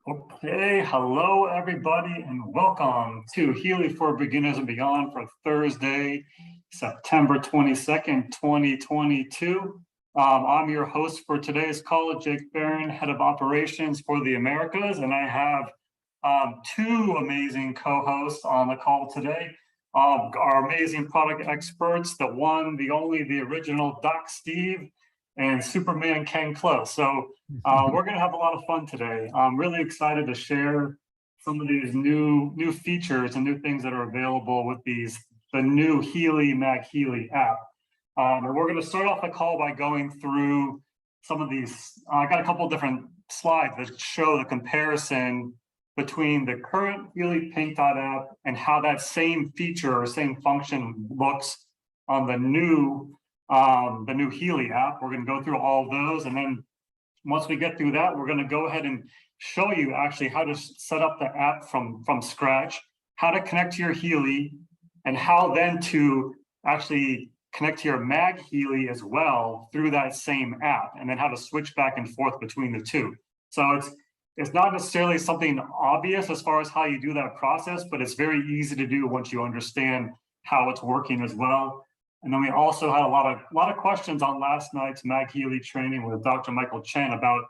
Okay, hello everybody and welcome to Healy for Beginners and Beyond for Thursday, September 22nd, 2022. I'm your host for today's call, Jake Barron, Head of Operations for the Americas, and I have two amazing co-hosts on the call today. Our amazing product experts, the one, the only, the original Doc Steve, and Superman Ken Close. So we're going to have a lot of fun today. I'm really excited to share some of these new features and new things that are available with the new Healy MagHealy app. And we're going to start off the call by going through some of these. I got a couple of different slides that show the comparison between the current Healy Pink Dot app and how that same feature or same function looks on the new Healy app. We're going to go through all of those, and then once we get through that, we're going to go ahead and show you actually how to set up the app from scratch, how to connect to your Healy, and how then to actually connect to your MagHealy as well through that same app, and then how to switch back and forth between the two. So it's not necessarily something obvious as far as how you do that process, but it's very easy to do once you understand how it's working as well. And then we also had a lot of questions on last night's MagHealy training with Dr. Michael Chen about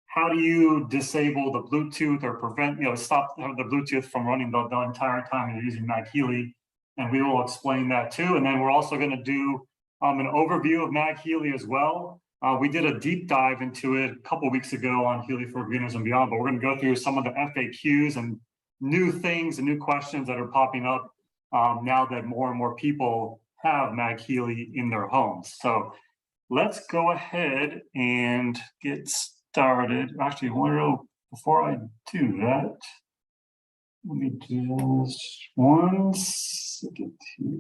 how do you disable the Bluetooth or prevent, stop the Bluetooth from running the entire time you're using MagHealy. And we will explain that too. And then we're also going to do an overview of MagHealy as well. We did a deep dive into it a couple of weeks ago on Healy for Beginners and Beyond, but we're going to go through some of the FAQs and new things and new questions that are popping up now that more and more people have MagHealy in their homes. So let's go ahead and get started. Actually, before I do that, let me just one second here.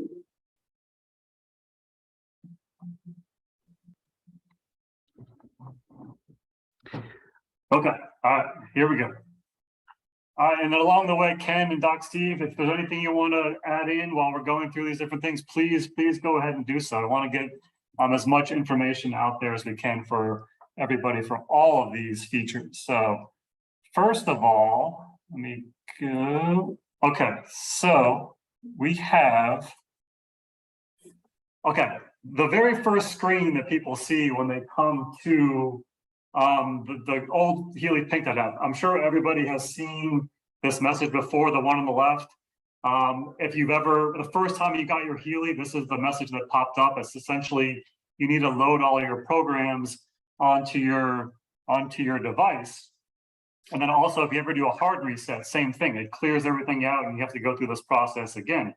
Okay, all right, here we go. All right, and then along the way, Ken and Doc Steve, if there's anything you want to add in while we're going through these different things, please go ahead and do so. I want to get as much information out there as we can for everybody for all of these features. So first of all, let me go. Okay, so we have, the very first screen that people see when they come to the old Healy Pink Dot app. I'm sure everybody has seen this message before, the one on the left. If the first time you got your Healy, this is the message that popped up. It's essentially, you need to load all your programs onto your device. And then also, if you ever do a hard reset, same thing. It clears everything out and you have to go through this process again.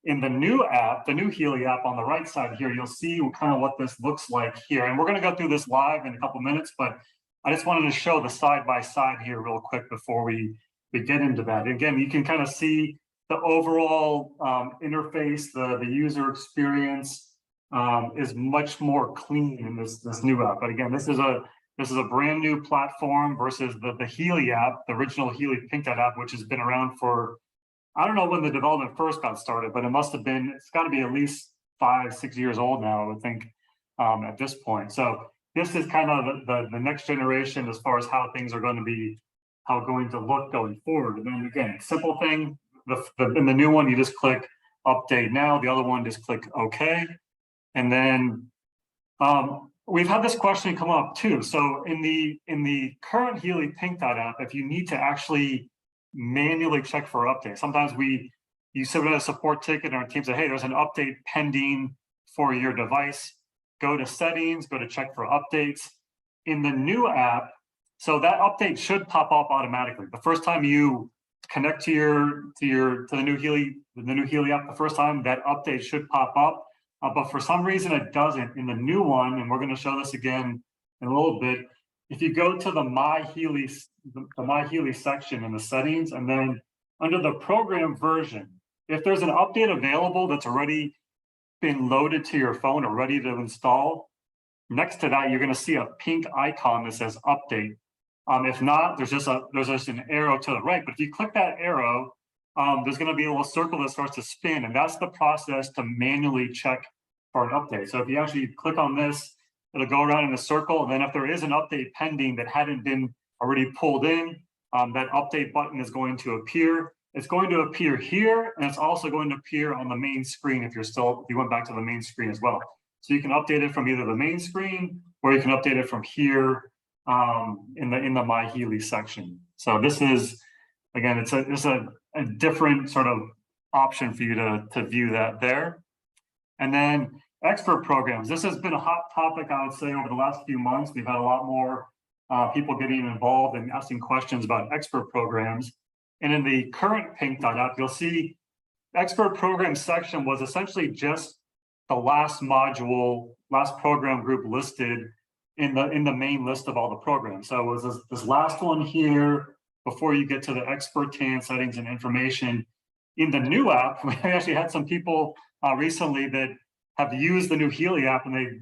In the new app, the new Healy app on the right side here, you'll see kind of what this looks like here. And we're going to go through this live in a couple minutes, but I just wanted to show the side-by-side here real quick before we get into that. Again, you can kind of see the overall interface, the user experience is much more clean in this new app. But again, this is a brand new platform versus the Healy app, the original Healy Pink Dot app, which has been around for, I don't know when the development first got started, but it's got to be at least 5-6 years old now, I would think, at this point. So this is kind of the next generation as far as how things are going to look going forward. And then again, simple thing, in the new one, you just click update now. The other one, just click OK. And then we've had this question come up too. So in the current Healy Pink Dot app, if you need to actually manually check for updates. Sometimes you submit a support ticket and our team says, hey, there's an update pending for your device. Go to settings, go to check for updates. In the new app, so that update should pop up automatically. The first time you connect to the new Healy app, the first time that update should pop up. But for some reason it doesn't in the new one, and we're going to show this again in a little bit. If you go to the MagHealy section in the settings, and then under the program version, if there's an update available that's already been loaded to your phone or ready to install, next to that, you're going to see a pink icon that says update. If not, there's just an arrow to the right. But if you click that arrow, there's going to be a little circle that starts to spin, and that's the process to manually check for an update. So if you actually click on this, it'll go around in a circle, and then if there is an update pending that hadn't been already pulled in, that update button is going to appear. It's going to appear here, and it's also going to appear on the main screen if you went back to the main screen as well. So you can update it from either the main screen or you can update it from here in the MagHealy section. So this is, again, it's a different sort of option for you to view that there. And then expert programs. This has been a hot topic, I would say, over the last few months. We've had a lot more people getting involved and asking questions about expert programs. And in the current Pink Dot app, you'll see expert program section was essentially just the last module, last program group listed in the main list of all the programs. So it was this last one here before you get to the expert TAN settings and information. In the new app, we actually had some people recently that have used the new Healy app, and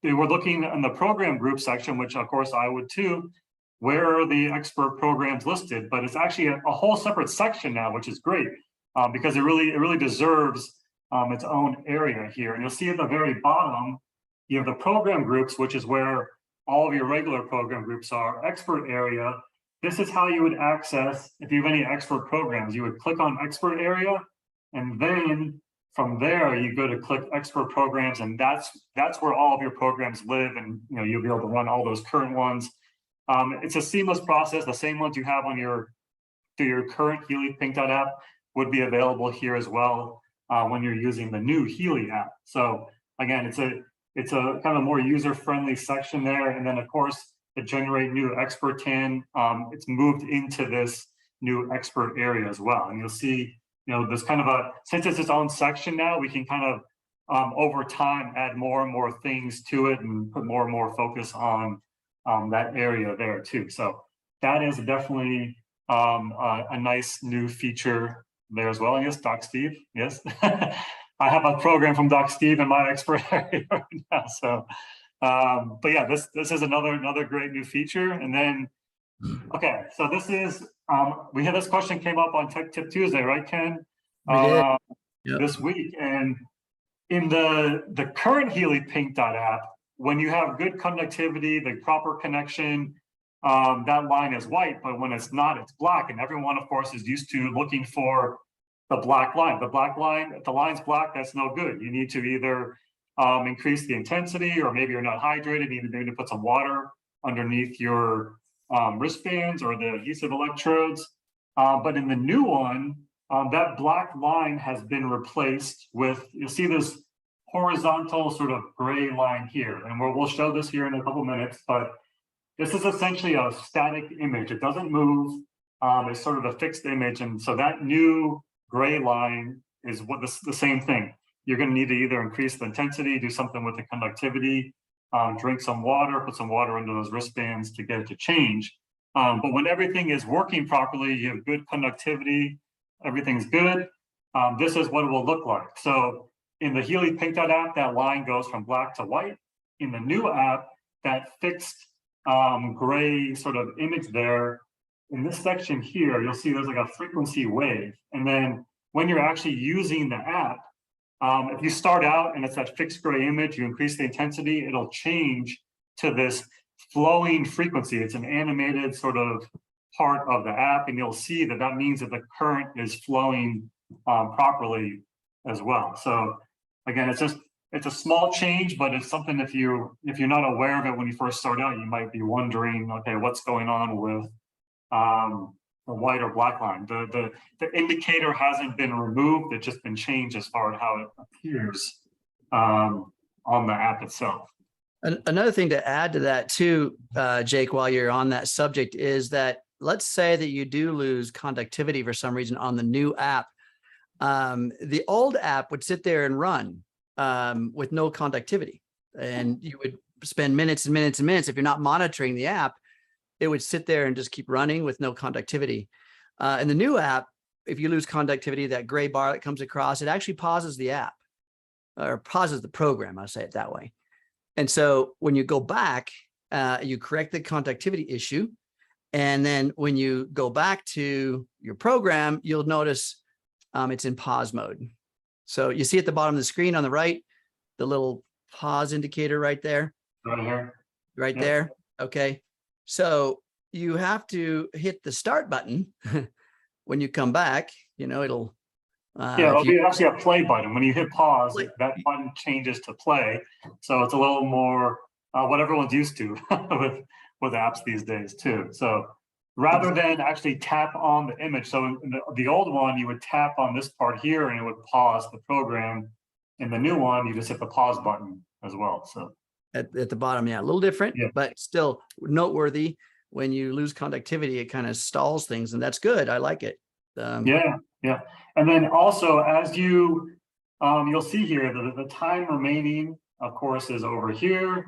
they were looking in the program group section, which of course I would too. Where are the expert programs listed? But it's actually a whole separate section now, which is great because it really deserves its own area here. And you'll see at the very bottom, you have the program groups, which is where all of your regular program groups are. Expert area. This is how you would access, if you have any expert programs, you would click on expert area, and then from there you go to click expert programs, and that's where all of your programs live, and you'll be able to run all those current ones. It's a seamless process. The same ones you have on your current Healy Pink Dot app would be available here as well when you're using the new Healy app. So again, it's a kind of more user-friendly section there, and then of course to generate new expert TAN, it's moved into this new expert area as well. And you'll see, there's kind of since it's its own section now, we can kind of over time add more and more things to it and put more and more focus on that area there too. So that is definitely a nice new feature there as well. And yes, Doc Steve, yes. I have a program from Doc Steve in my expert area right now. So, but yeah, this is another great new feature. And then, okay, so this is, we had this question came up on Tech Tip Tuesday, right, Ken? Yep. This week. And in the current Healy Pink Dot app, when you have good conductivity, the proper connection, that line is white, but when it's not, it's black. And everyone, of course, is used to looking for the black line. The black line, if the line's black, that's no good. You need to either increase the intensity, or maybe you're not hydrated, you need to put some water underneath your wristbands or the adhesive electrodes. But in the new one, that black line has been replaced with, you'll see this horizontal sort of gray line here. And we'll show this here in a couple minutes, but this is essentially a static image. It doesn't move. It's sort of a fixed image. And so that new gray line is what the same thing. You're going to need to either increase the intensity, do something with the conductivity, drink some water, put some water under those wristbands to get it to change. But when everything is working properly, you have good conductivity, everything's good, this is what it will look like. So in the Healy Pink Dot app, that line goes from black to white. In the new app, that fixed gray sort of image there, in this section here, you'll see there's like a frequency wave. And then when you're actually using the app, if you start out and it's that fixed gray image, you increase the intensity, it'll change to this flowing frequency. It's an animated sort of part of the app, and you'll see that that means that the current is flowing properly as well. So again, it's a small change, but it's something if you're not aware of it when you first start out, you might be wondering, okay, what's going on with the white or black line. The indicator hasn't been removed, it's just been changed as far as how it appears on the app itself. Another thing to add to that too, Jake, while you're on that subject, is that let's say that you do lose conductivity for some reason on the new app. The old app would sit there and run with no conductivity, and you would spend minutes and minutes and minutes. If you're not monitoring the app, it would sit there and just keep running with no conductivity. In the new app, if you lose conductivity, that gray bar that comes across, it actually pauses the app, or pauses the program, I'll say it that way. And so when you go back, you correct the conductivity issue. And then when you go back to your program, you'll notice it's in pause mode. So you see at the bottom of the screen on the right, the little pause indicator right there. Right here. Right there. Okay. So you have to hit the start button when you come back. It'll it'll be actually a play button. When you hit pause, Play. that button changes to play. So it's a little more what everyone's used to with apps these days too. So rather than actually tap on the image, so in the old one, you would tap on this part here and it would pause the program. In the new one, you just hit the pause button as well. So at the bottom, a little different, but still noteworthy. When you lose conductivity, it kind of stalls things, and that's good. I like it. Yeah. And then also, as you'll see here, the time remaining, of course, is over here.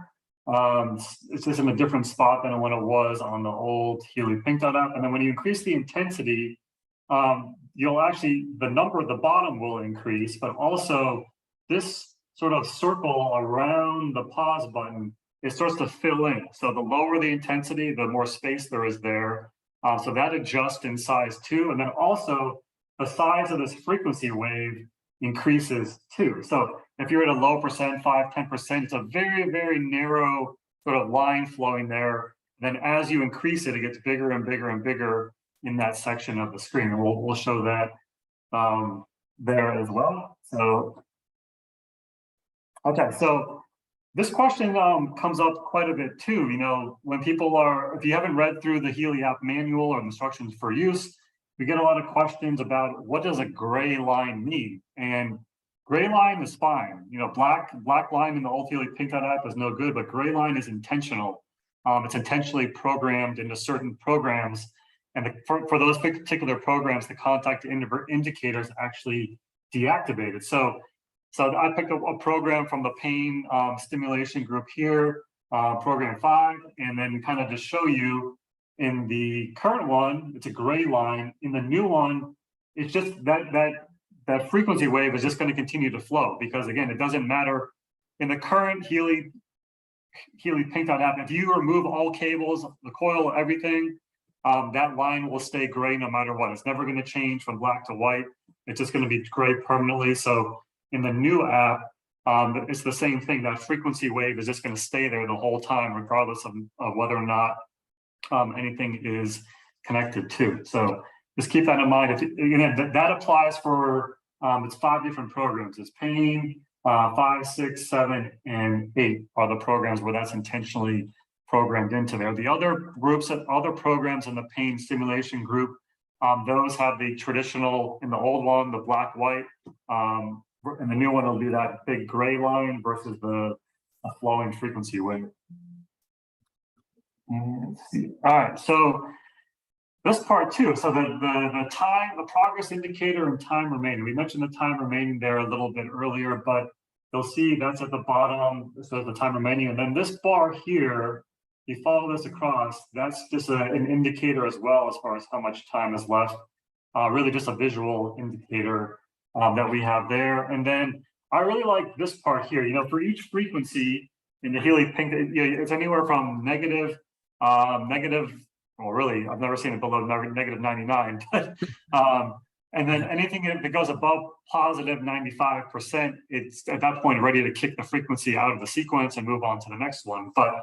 It's just in a different spot than when it was on the old Healy Pink Dot app. And then when you increase the intensity, you'll actually, the number at the bottom will increase, but also this sort of circle around the pause button, it starts to fill in. So the lower the intensity, the more space there is there. So that adjusts in size too. And then also the size of this frequency wave increases too. So if you're at a low percent, 5–10%, it's a very, very narrow sort of line flowing there. Then as you increase it, it gets bigger and bigger and bigger in that section of the screen. And we'll show that there as well. So, okay, so this question comes up quite a bit too. When people if you haven't read through the Healy app manual or instructions for use, we get a lot of questions about what does a gray line mean? And gray line is fine. Black line in the old Healy Pink Dot app is no good, but gray line is intentional. It's intentionally programmed into certain programs. And for those particular programs, the contact indicator is actually deactivated. So I picked up a program from the pain stimulation group here, program 5, and then kind of to show you in the current one, it's a gray line. In the new one, it's just that frequency wave is just going to continue to flow, because again, it doesn't matter in the current Healy Pink Dot app. If you remove all cables, the coil, everything, that line will stay gray no matter what. It's never going to change from black to white. It's just going to be gray permanently. So in the new app, it's the same thing. That frequency wave is just going to stay there the whole time, regardless of whether or not anything is connected to. So just keep that in mind. That applies for it's 5 different programs. It's pain, 5, 6, 7, and 8 are the programs where that's intentionally programmed into there. The other groups, other programs in the pain stimulation group, those have the traditional, in the old one, the black, white. In the new one, it'll be that big gray line versus the flowing frequency wave. Let's see. All right, so this part too. So the time, the progress indicator and time remaining. We mentioned the time remaining there a little bit earlier, but you'll see that's at the bottom. So the time remaining, and then this bar here, you follow this across. That's just an indicator as well as far as how much time is left. Really, just a visual indicator that we have there. And then I really like this part here. For each frequency in the Healy Pink, it's anywhere from negative. Well, really, I've never seen it below negative 99. But and then anything that goes above positive 95%, it's at that point ready to kick the frequency out of the sequence and move on to the next one. But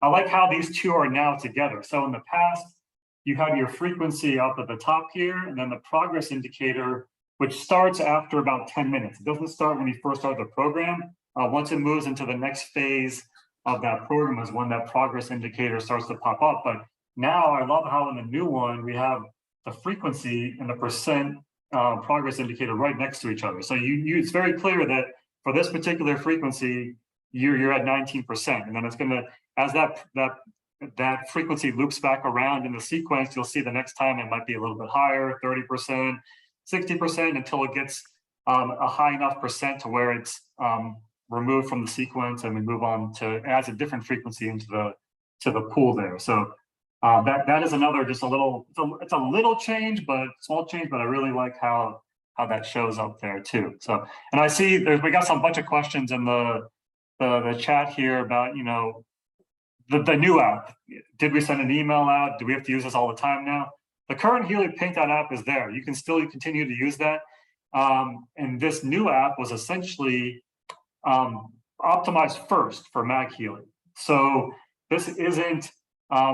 I like how these two are now together. So in the past, you had your frequency up at the top here, and then the progress indicator, which starts after about 10 minutes. It doesn't start when you first start the program. Once it moves into the next phase of that program is when that progress indicator starts to pop up. But now I love how in the new one, we have the frequency and the percent progress indicator right next to each other. So it's very clear that for this particular frequency, you're at 19%. And then it's gonna, as that frequency loops back around in the sequence, you'll see the next time it might be a little bit higher, 30%, 60%, until it gets a high enough percent to where it's removed from the sequence, and we move on to adds a different frequency into the pool there. So that is another just a little, it's a little change, but small change, but I really like how that shows up there too. So, and I see we got some bunch of questions in the chat here about the new app. Did we send an email out? Do we have to use this all the time now? The current Healy Pink Dot app is there. You can still continue to use that. And this new app was essentially optimized first for MagHealy. So this isn't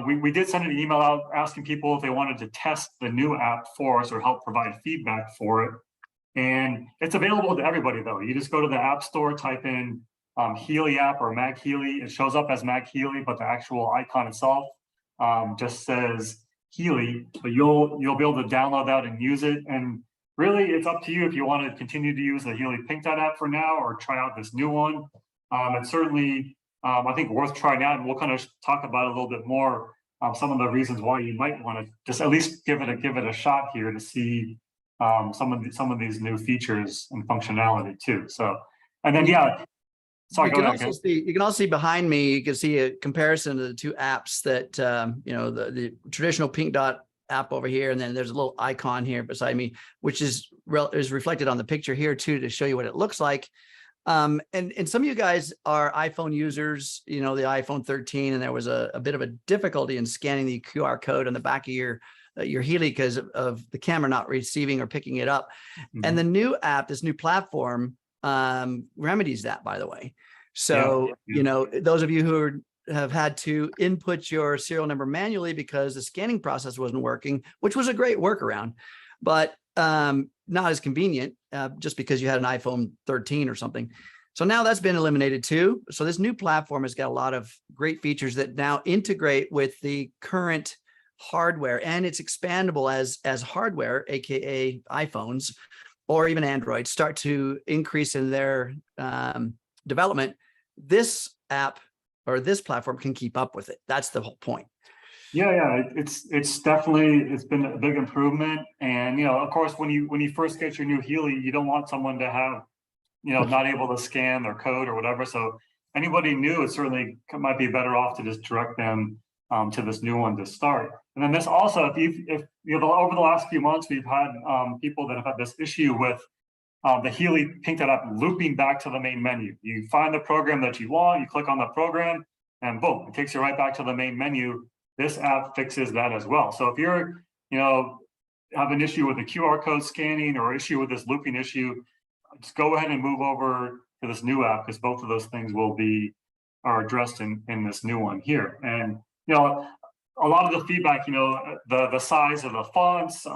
we did send an email out asking people if they wanted to test the new app for us or help provide feedback for it. And it's available to everybody though. You just go to the App Store, type in Healy app or MagHealy. It shows up as MagHealy, but the actual icon itself just says Healy. So you'll be able to download that and use it. And really, it's up to you if you want to continue to use the Healy Pink Dot app for now or try out this new one. It's certainly, I think, worth trying out, and we'll kind of talk about it a little bit more. Some of the reasons why you might want to just at least give it a shot here to see some of these new features and functionality too. So, and then yeah. Sorry, you can also see behind me, you can see a comparison of the two apps that, you know, the traditional Pink Dot app over here, and then there's a little icon here beside me, which is reflected on the picture here too, to show you what it looks like. And some of you guys are iPhone users, you know, the iPhone 13, and there was a bit of a difficulty in scanning the QR code on the back of your Healy because of the camera not receiving or picking it up. Mm-hmm. And the new app, this new platform, remedies that, by the way. So, you know, those of you who have had to input your serial number manually because the scanning process wasn't working, which was a great workaround, but not as convenient just because you had an iPhone 13 or something. So now that's been eliminated too. So this new platform has got a lot of great features that now integrate with the current hardware, and it's expandable as hardware, aka iPhones or even Android start to increase in their development. This app or this platform can keep up with it. That's the whole point. Yeah, it's definitely, it's been a big improvement. And, you know, of course, when you first get your new Healy, you don't want someone to have, you know, not able to scan their code or whatever. So anybody new, it certainly might be better off to just direct them to this new one to start. And then this also, if you know, over the last few months, we've had people that have had this issue with the Healy Pink Dot app looping back to the main menu. You find the program that you want, you click on the program, and boom, it takes you right back to the main menu. This app fixes that as well. So if you're, you know, have an issue with the QR code scanning or issue with this looping issue, just go ahead and move over to this new app, because both of those things are addressed in this new one here. And, you know, a lot of the feedback, you know, the size of the fonts,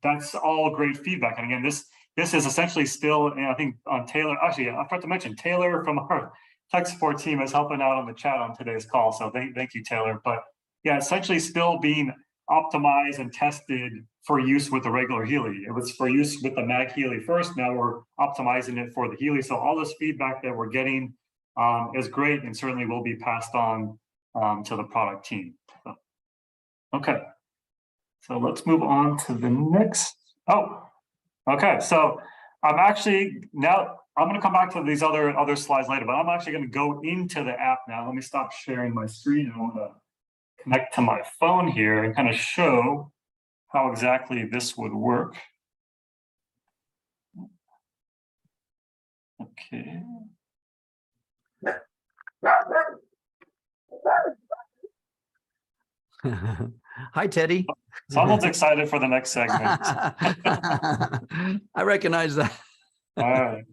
that's all great feedback. And again, this is essentially still, and I think on Taylor, actually, I forgot to mention Taylor from our tech support team is helping out on the chat on today's call. So thank you, Taylor. But yeah, essentially still being optimized and tested for use with the regular Healy. It was for use with the MagHealy first. Now we're optimizing it for the Healy. So all this feedback that we're getting is great, and certainly will be passed on to the product team. So, okay, so let's move on to the next. Oh, okay. So I'm actually now, I'm going to come back to these other slides later, but I'm actually going to go into the app now. Let me stop sharing my screen, and I want to connect to my phone here and kind of show how exactly this would work. Okay. Hi, Teddy. Someone's excited for the next segment. I recognize that. All right.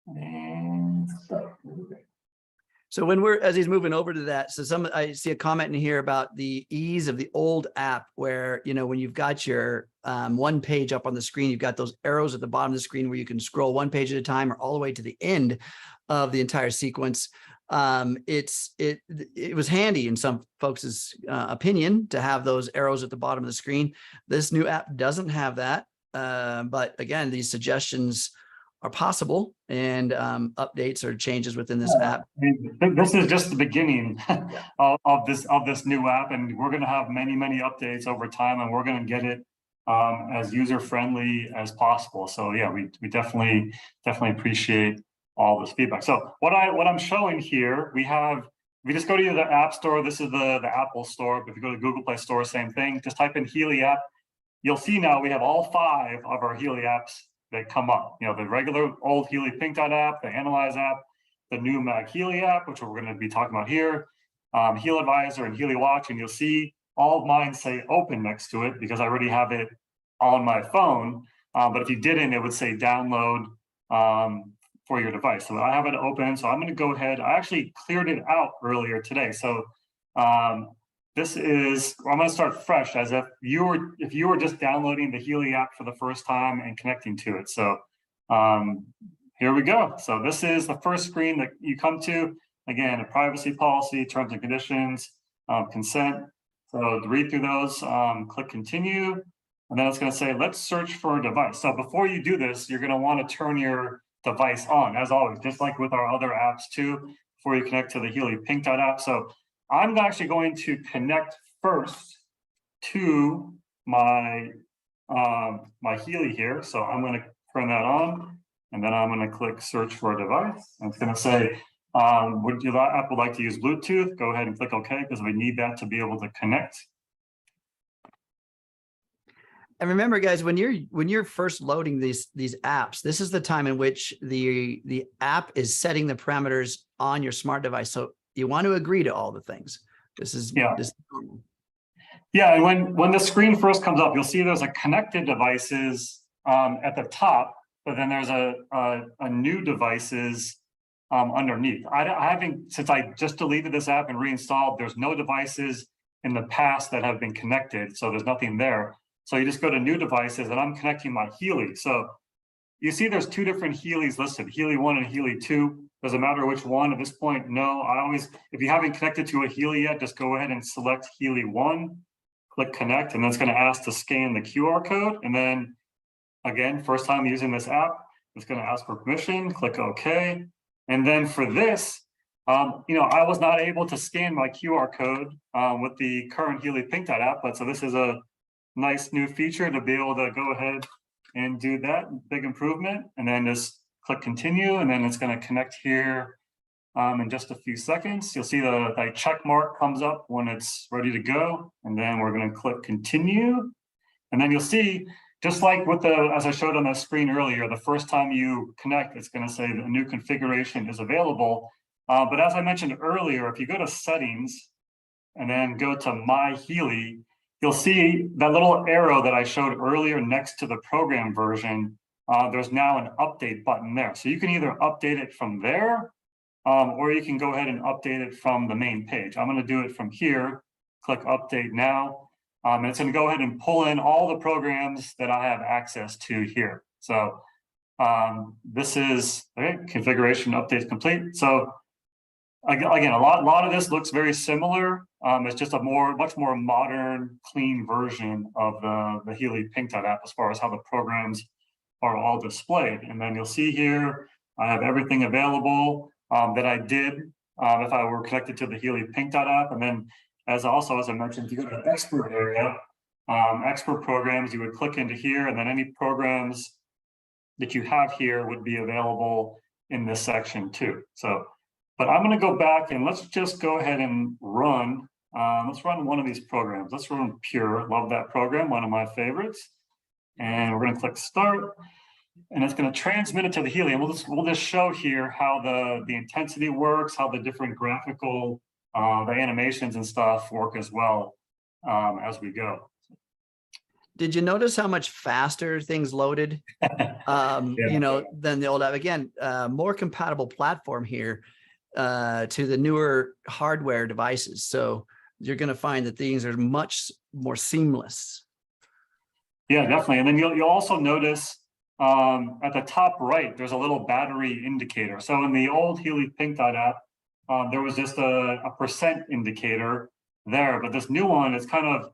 And so as he's moving over to that, so I see a comment in here about the ease of the old app, where, you know, when you've got your one page up on the screen, you've got those arrows at the bottom of the screen where you can scroll one page at a time or all the way to the end of the entire sequence. It was handy in some folks' opinion to have those arrows at the bottom of the screen. This new app doesn't have that. But again, these suggestions are possible, and updates or changes within this app. This is just the beginning of this new app, and we're going to have many updates over time, and we're going to get it as user friendly as possible. So yeah, we definitely appreciate all this feedback. So what I'm showing here, we just go to the App Store. This is the Apple Store. If you go to Google Play Store, same thing. Just type in Healy app. You'll see now we have all 5 of our Healy apps that come up. You know, the regular old Healy Pink Dot app, the Analyze app, the new MagHealy app, which we're going to be talking about here, Heal Advisor and Healy Watch, and you'll see all of mine say open next to it because I already have it on my phone. But if you didn't, it would say download for your device. So I have it open. So I'm going to go ahead. I actually cleared it out earlier today. So this is, I'm going to start fresh as if you were just downloading the Healy app for the first time and connecting to it. So here we go. So this is the first screen that you come to. Again, a privacy policy, terms and conditions, consent. So to read through those, click continue. And then it's going to say, let's search for a device. So before you do this, you're going to want to turn your device on, as always, just like with our other apps too, before you connect to the Healy Pink Dot app. So I'm actually going to connect first to my my Healy here. So I'm going to turn that on, and then I'm going to click search for a device. And it's going to say, would you app would like to use Bluetooth? Go ahead and click OK, because we need that to be able to connect. And remember, guys, when you're first loading these apps, this is the time in which the app is setting the parameters on your smart device. So you want to agree to all the things. This is normal. Yeah, and when the screen first comes up, you'll see there's a connected devices at the top, but then there's a new devices underneath. I haven't, since I just deleted this app and reinstalled, there's no devices in the past that have been connected, so there's nothing there. So you just go to new devices, and I'm connecting my Healy. So you see there's two different Healys listed, Healy 1 and Healy 2. Doesn't matter which one at this point. No, I always, if you haven't connected to a Healy yet, just go ahead and select Healy 1, click connect, and then it's going to ask to scan the QR code. And then again, first time using this app, it's going to ask for permission, click OK. And then for this, I was not able to scan my QR code with the current Healy Pink Dot app, but so this is a nice new feature to be able to go ahead and do that, big improvement, and then just click continue, and then it's going to connect here in just a few seconds. You'll see the check mark comes up when it's ready to go, and then we're going to click continue, and then you'll see, just like with as I showed on the screen earlier, the first time you connect, it's going to say a new configuration is available. But as I mentioned earlier, if you go to settings and then go to My Healy, you'll see that little arrow that I showed earlier next to the program version. There's now an update button there. So you can either update it from there, or you can go ahead and update it from the main page. I'm going to do it from here. Click update now. And it's going to go ahead and pull in all the programs that I have access to here. So this is configuration update complete. So again, a lot of this looks very similar. It's just a much more modern, clean version of the Healy Pink Dot app as far as how the programs are all displayed. And then you'll see here, I have everything available that I did if I were connected to the Healy Pink Dot app. And then as I mentioned, if you go to the expert area, expert programs, you would click into here, and then any programs that you have here would be available in this section too. So, but I'm going to go back and let's just go ahead and run. Let's run one of these programs. Let's run Pure. Love that program, one of my favorites. And we're going to click start, and it's going to transmit it to the Healy. And we'll just show here how the intensity works, how the different graphical, the animations and stuff work as well as we go. Did you notice how much faster things loaded, than the old app? Again, more compatible platform here to the newer hardware devices. So you're going to find that things are much more seamless. Yeah, definitely. And then you'll also notice at the top right, there's a little battery indicator. So in the old Healy Pink Dot app, there was just a percent indicator there. But this new one, it's kind of,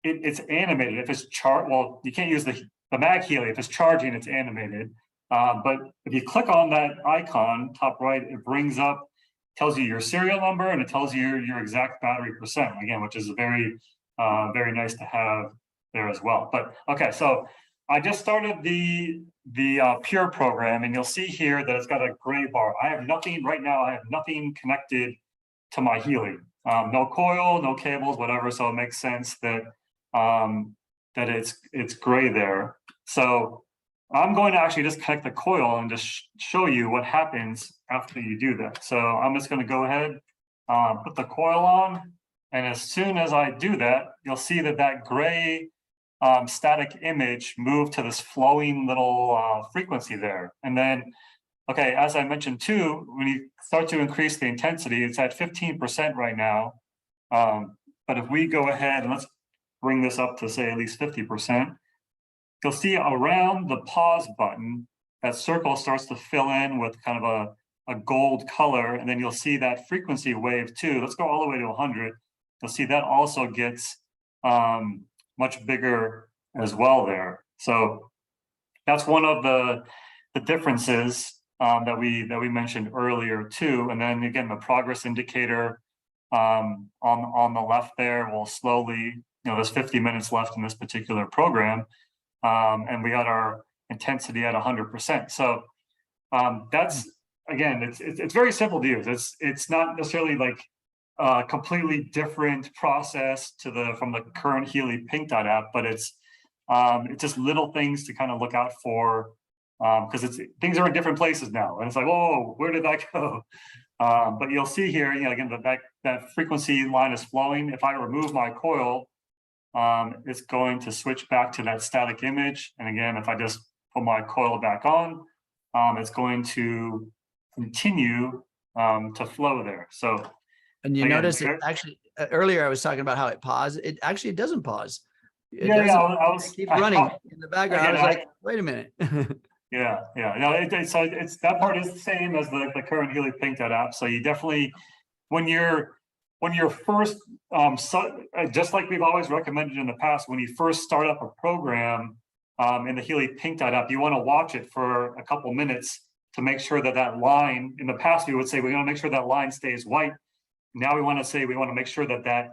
it's animated. If it's well, you can't use the MagHealy. If it's charging, it's animated. But if you click on that icon, top right, it brings up, tells you your serial number, and it tells you your exact battery percent, again, which is very nice to have there as well. But okay, so I just started the Pure program, and you'll see here that it's got a gray bar. I have nothing right now. I have nothing connected to my Healy. No coil, no cables, whatever. So it makes sense that that it's gray there. So I'm going to actually just connect the coil and just show you what happens after you do that. So I'm just going to go ahead, put the coil on, and as soon as I do that, you'll see that gray static image moved to this flowing little frequency there. And then okay, as I mentioned too, when you start to increase the intensity, it's at 15% right now. But if we go ahead and let's bring this up to say at least 50%, you'll see around the pause button, that circle starts to fill in with kind of a gold color, and then you'll see that frequency wave too. Let's go all the way to 100. You'll see that also gets much bigger as well there. So that's one of the differences that we mentioned earlier too. And then again, the progress indicator on the left there will slowly, there's 50 minutes left in this particular program, and we had our intensity at 100%. So that's, again, it's very simple to use. It's not necessarily like a completely different process from the current Healy Pink Dot app, but it's just little things to kind of look out for, because things are in different places now, and it's like, oh, where did that go? But you'll see here, again, that frequency line is flowing. If I remove my coil, it's going to switch back to that static image. And again, if I just put my coil back on, it's going to continue to flow there. So, and you again, notice it actually earlier I was talking about how it paused. It actually doesn't pause. It keeps running in the background. I was like, wait a minute. Yeah. No, it's that part is the same as the current Healy Pink Dot app. So you definitely, when you're first, just like we've always recommended in the past, when you first start up a program in the Healy Pink Dot app, you want to watch it for a couple minutes to make sure that line. In the past, we would say we want to make sure that line stays white. Now we want to say we want to make sure that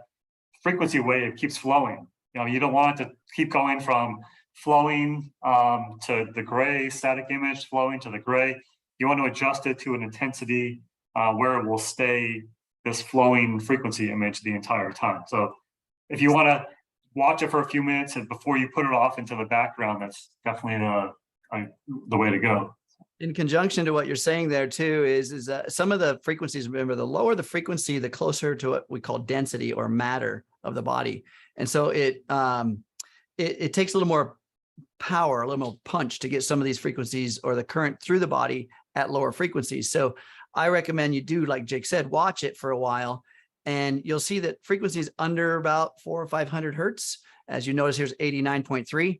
frequency wave keeps flowing. You don't want it to keep going from flowing to the gray static image, flowing to the gray. You want to adjust it to an intensity where it will stay this flowing frequency image the entire time. So if you want to watch it for a few minutes and before you put it off into the background, that's definitely the way to go. In conjunction to what you're saying there too, is that some of the frequencies, remember, the lower the frequency, the closer to what we call density or matter of the body. And so it takes a little more power, a little more punch to get some of these frequencies or the current through the body at lower frequencies. So I recommend you do, like Jake said, watch it for a while, and you'll see that frequencies under about 400 or 500 hertz. As you notice, here's 89.3.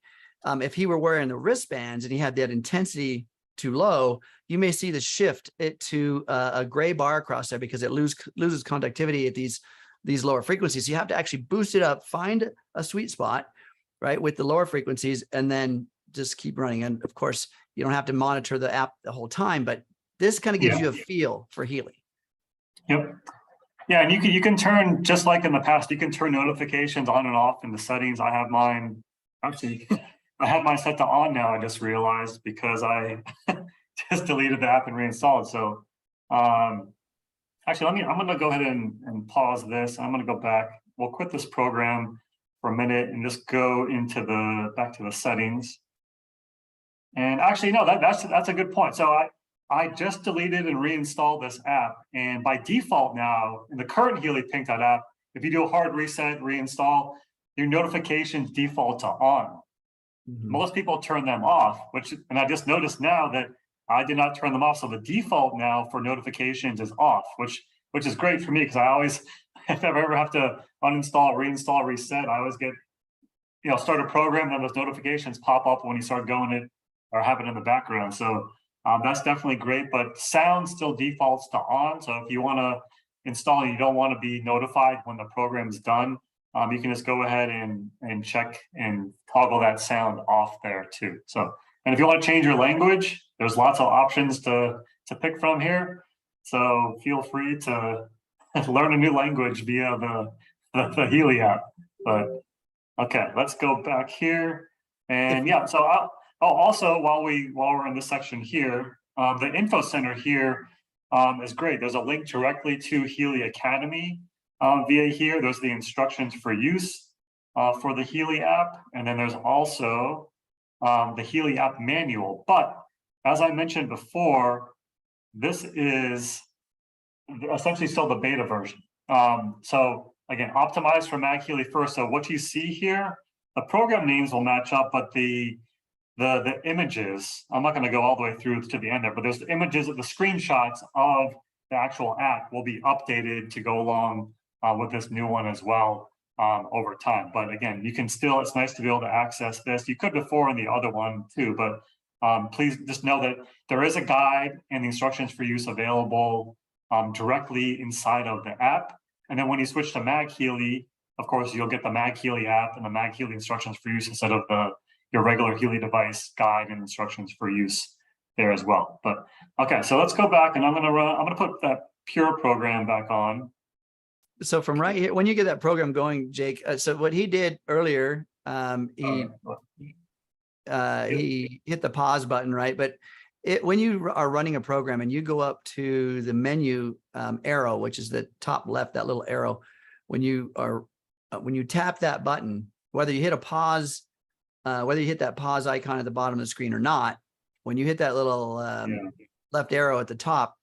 If he were wearing the wristbands and he had that intensity too low, you may see the shift it to a gray bar across there because it loses conductivity at these lower frequencies. So you have to actually boost it up, find a sweet spot, right, with the lower frequencies, and then just keep running. And of course, you don't have to monitor the app the whole time, but this kind of gives you a feel for Healy. Yep. Yeah, and you can turn, just like in the past, you can turn notifications on and off in the settings. I have mine, actually, I have mine set to on now, I just realized, because I just deleted the app and reinstalled. So actually, I'm going to go ahead and pause this. I'm going to go back. We'll quit this program for a minute and just go into back to the settings. And actually, no, that's a good point. So I just deleted and reinstalled this app, and by default now in the current Healy Pink Dot app, if you do a hard reset, reinstall, your notifications default to on. Mm-hmm. Most people turn them off, and I just noticed now that I did not turn them off. So the default now for notifications is off, which is great for me, because I always, if I ever have to uninstall, reinstall, reset, I always get, start a program and those notifications pop up when you start going it or have it in the background. So that's definitely great, but sound still defaults to on. So if you want to install and you don't want to be notified when the program's done, you can just go ahead and check and toggle that sound off there too. So, and if you want to change your language, there's lots of options to pick from here. So feel free to learn a new language via the Healy app. But okay, let's go back here. And yeah, so also while we're in this section here, the info center here is great. There's a link directly to Healy Academy via here. There's the instructions for use for the Healy app, and then there's also the Healy app manual. But as I mentioned before, this is essentially still the beta version. So again, optimized for MagHealy first. So what you see here, the program names will match up, but the the images, I'm not going to go all the way through to the end there, but there's the images of the screenshots of the actual app will be updated to go along with this new one as well over time. But again, you can still, it's nice to be able to access this. You could before in the other one too, but please just know that there is a guide and the instructions for use available directly inside of the app. And then when you switch to MagHealy, of course, you'll get the MagHealy app and the MagHealy instructions for use instead of your regular Healy device guide and instructions for use there as well. But okay, so let's go back, and I'm gonna put that pure program back on. So from right here, when you get that program going, Jake, so what he did earlier, he hit the pause button, right? But when you are running a program and you go up to the menu arrow, which is the top left, that little arrow, when you tap that button, whether you hit a pause, whether you hit that pause icon at the bottom of the screen or not, when you hit that little left arrow at the top,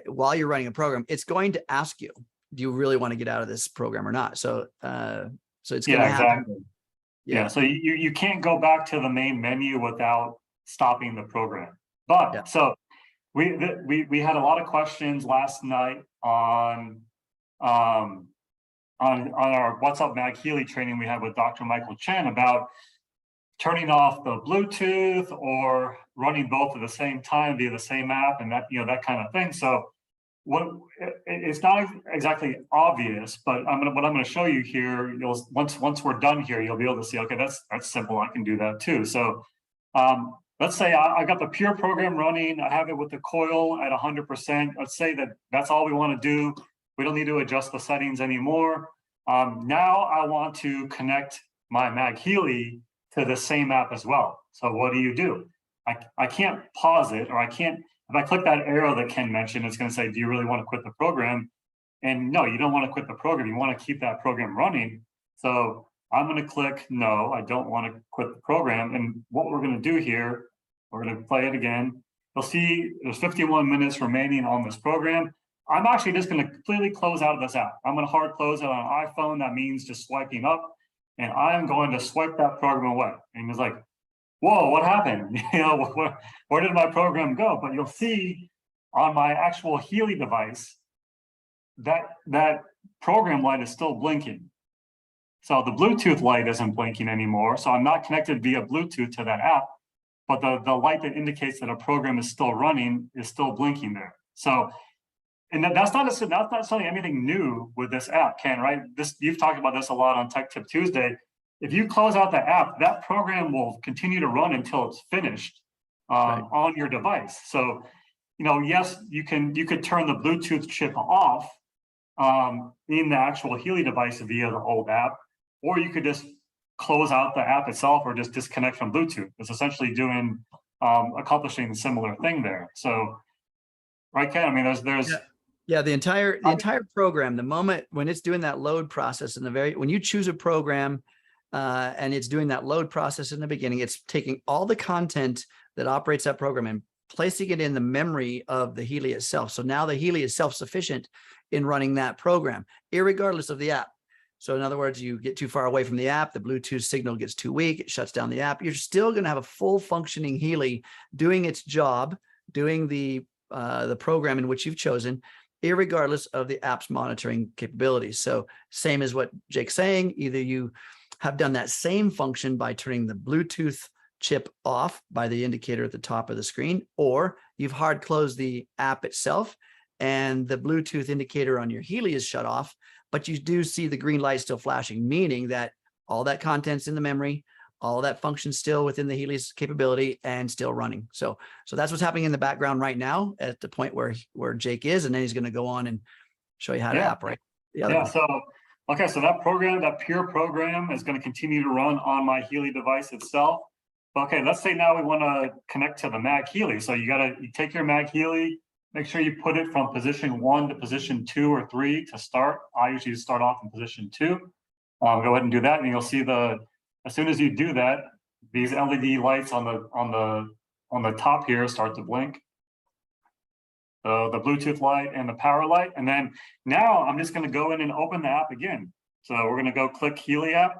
while you're running a program, it's going to ask you, do you really want to get out of this program or not? So, so it's going to happen. Exactly. Yeah. So you can't go back to the main menu without stopping the program. But so we had a lot of questions last night on our What's Up MagHealy training we had with Dr. Michael Chen about turning off the Bluetooth or running both at the same time via the same app and that, that kind of thing. So it's not exactly obvious, but what I'm going to show you here, once we're done here, you'll be able to see, okay, that's simple. I can do that too. So let's say I got the pure program running. I have it with the coil at 100%. Let's say that's all we want to do. We don't need to adjust the settings anymore. Now I want to connect my MagHealy to the same app as well. So what do? I can't pause it, or I can't, if I click that arrow that Ken mentioned, it's going to say, do you really want to quit the program? And no, you don't want to quit the program. You want to keep that program running. So I'm going to click, no, I don't want to quit the program. And what we're going to do here, we're going to play it again. You'll see there's 51 minutes remaining on this program. I'm actually just going to completely close out of this app. I'm going to hard close it on an iPhone. That means just swiping up, and I'm going to swipe that program away. And it's like, whoa, what happened? Where did my program go? But you'll see on my actual Healy device that program light is still blinking. So the Bluetooth light isn't blinking anymore. So I'm not connected via Bluetooth to that app, but the light that indicates that a program is still running is still blinking there. So, and that's not necessarily anything new with this app, Ken, right? You've talked about this a lot on Tech Tip Tuesday. If you close out the app, that program will continue to run until it's finished on your device. So, yes, you could turn the Bluetooth chip off in the actual Healy device via the old app, or you could just close out the app itself or just disconnect from Bluetooth. It's essentially doing accomplishing a similar thing there. So, right, Ken? I mean, there's the entire program. The moment when it's doing that load process when you choose a program. And it's doing that load process in the beginning, it's taking all the content that operates that program and placing it in the memory of the Healy itself. So now the Healy is self-sufficient in running that program, irregardless of the app. So in other words, you get too far away from the app, the Bluetooth signal gets too weak, it shuts down the app. You're still going to have a full functioning Healy doing its job, doing the program in which you've chosen, irregardless of the app's monitoring capabilities. So same as what Jake's saying, either you have done that same function by turning the Bluetooth chip off by the indicator at the top of the screen, or you've hard closed the app itself and the Bluetooth indicator on your Healy is shut off, but you do see the green light still flashing, meaning that all that content's in the memory, all that functions still within the Healy's capability and still running. So that's what's happening in the background right now at the point where Jake is, and then he's going to go on and show you how to operate the other one. Okay, so that pure program is going to continue to run on my Healy device itself. Okay, let's say now we want to connect to the MagHealy. So you take your MagHealy, make sure you put it from position 1 to position 2 or 3 to start. I usually start off in position 2. Go ahead and do that, and you'll see as soon as you do that, these LED lights on the top here start to blink. The Bluetooth light and the power light. And then now I'm just going to go in and open the app again. So we're going to go click Healy app,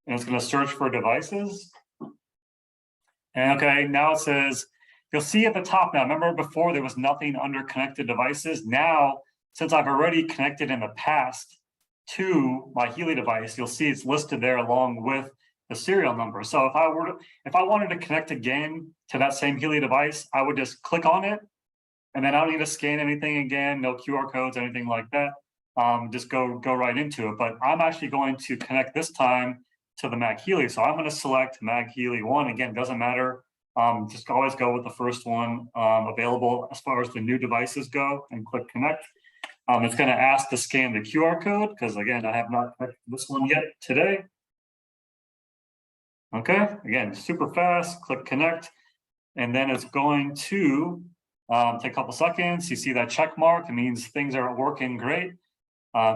and it's going to search for devices. And okay, now it says, you'll see at the top now, remember before there was nothing under connected devices. Now, since I've already connected in the past to my Healy device, you'll see it's listed there along with the serial number. So if I wanted to connect again to that same Healy device, I would just click on it, and then I don't need to scan anything again, no QR codes, anything like that. Just go right into it. But I'm actually going to connect this time to the MagHealy. So I'm going to select MagHealy 1. Again, doesn't matter. Just always go with the first one available as far as the new devices go, and click connect. It's going to ask to scan the QR code because, again, I have not connected this one yet today. Okay, again, super fast, click connect, and then it's going to take a couple seconds. You see that check mark, it means things are working great.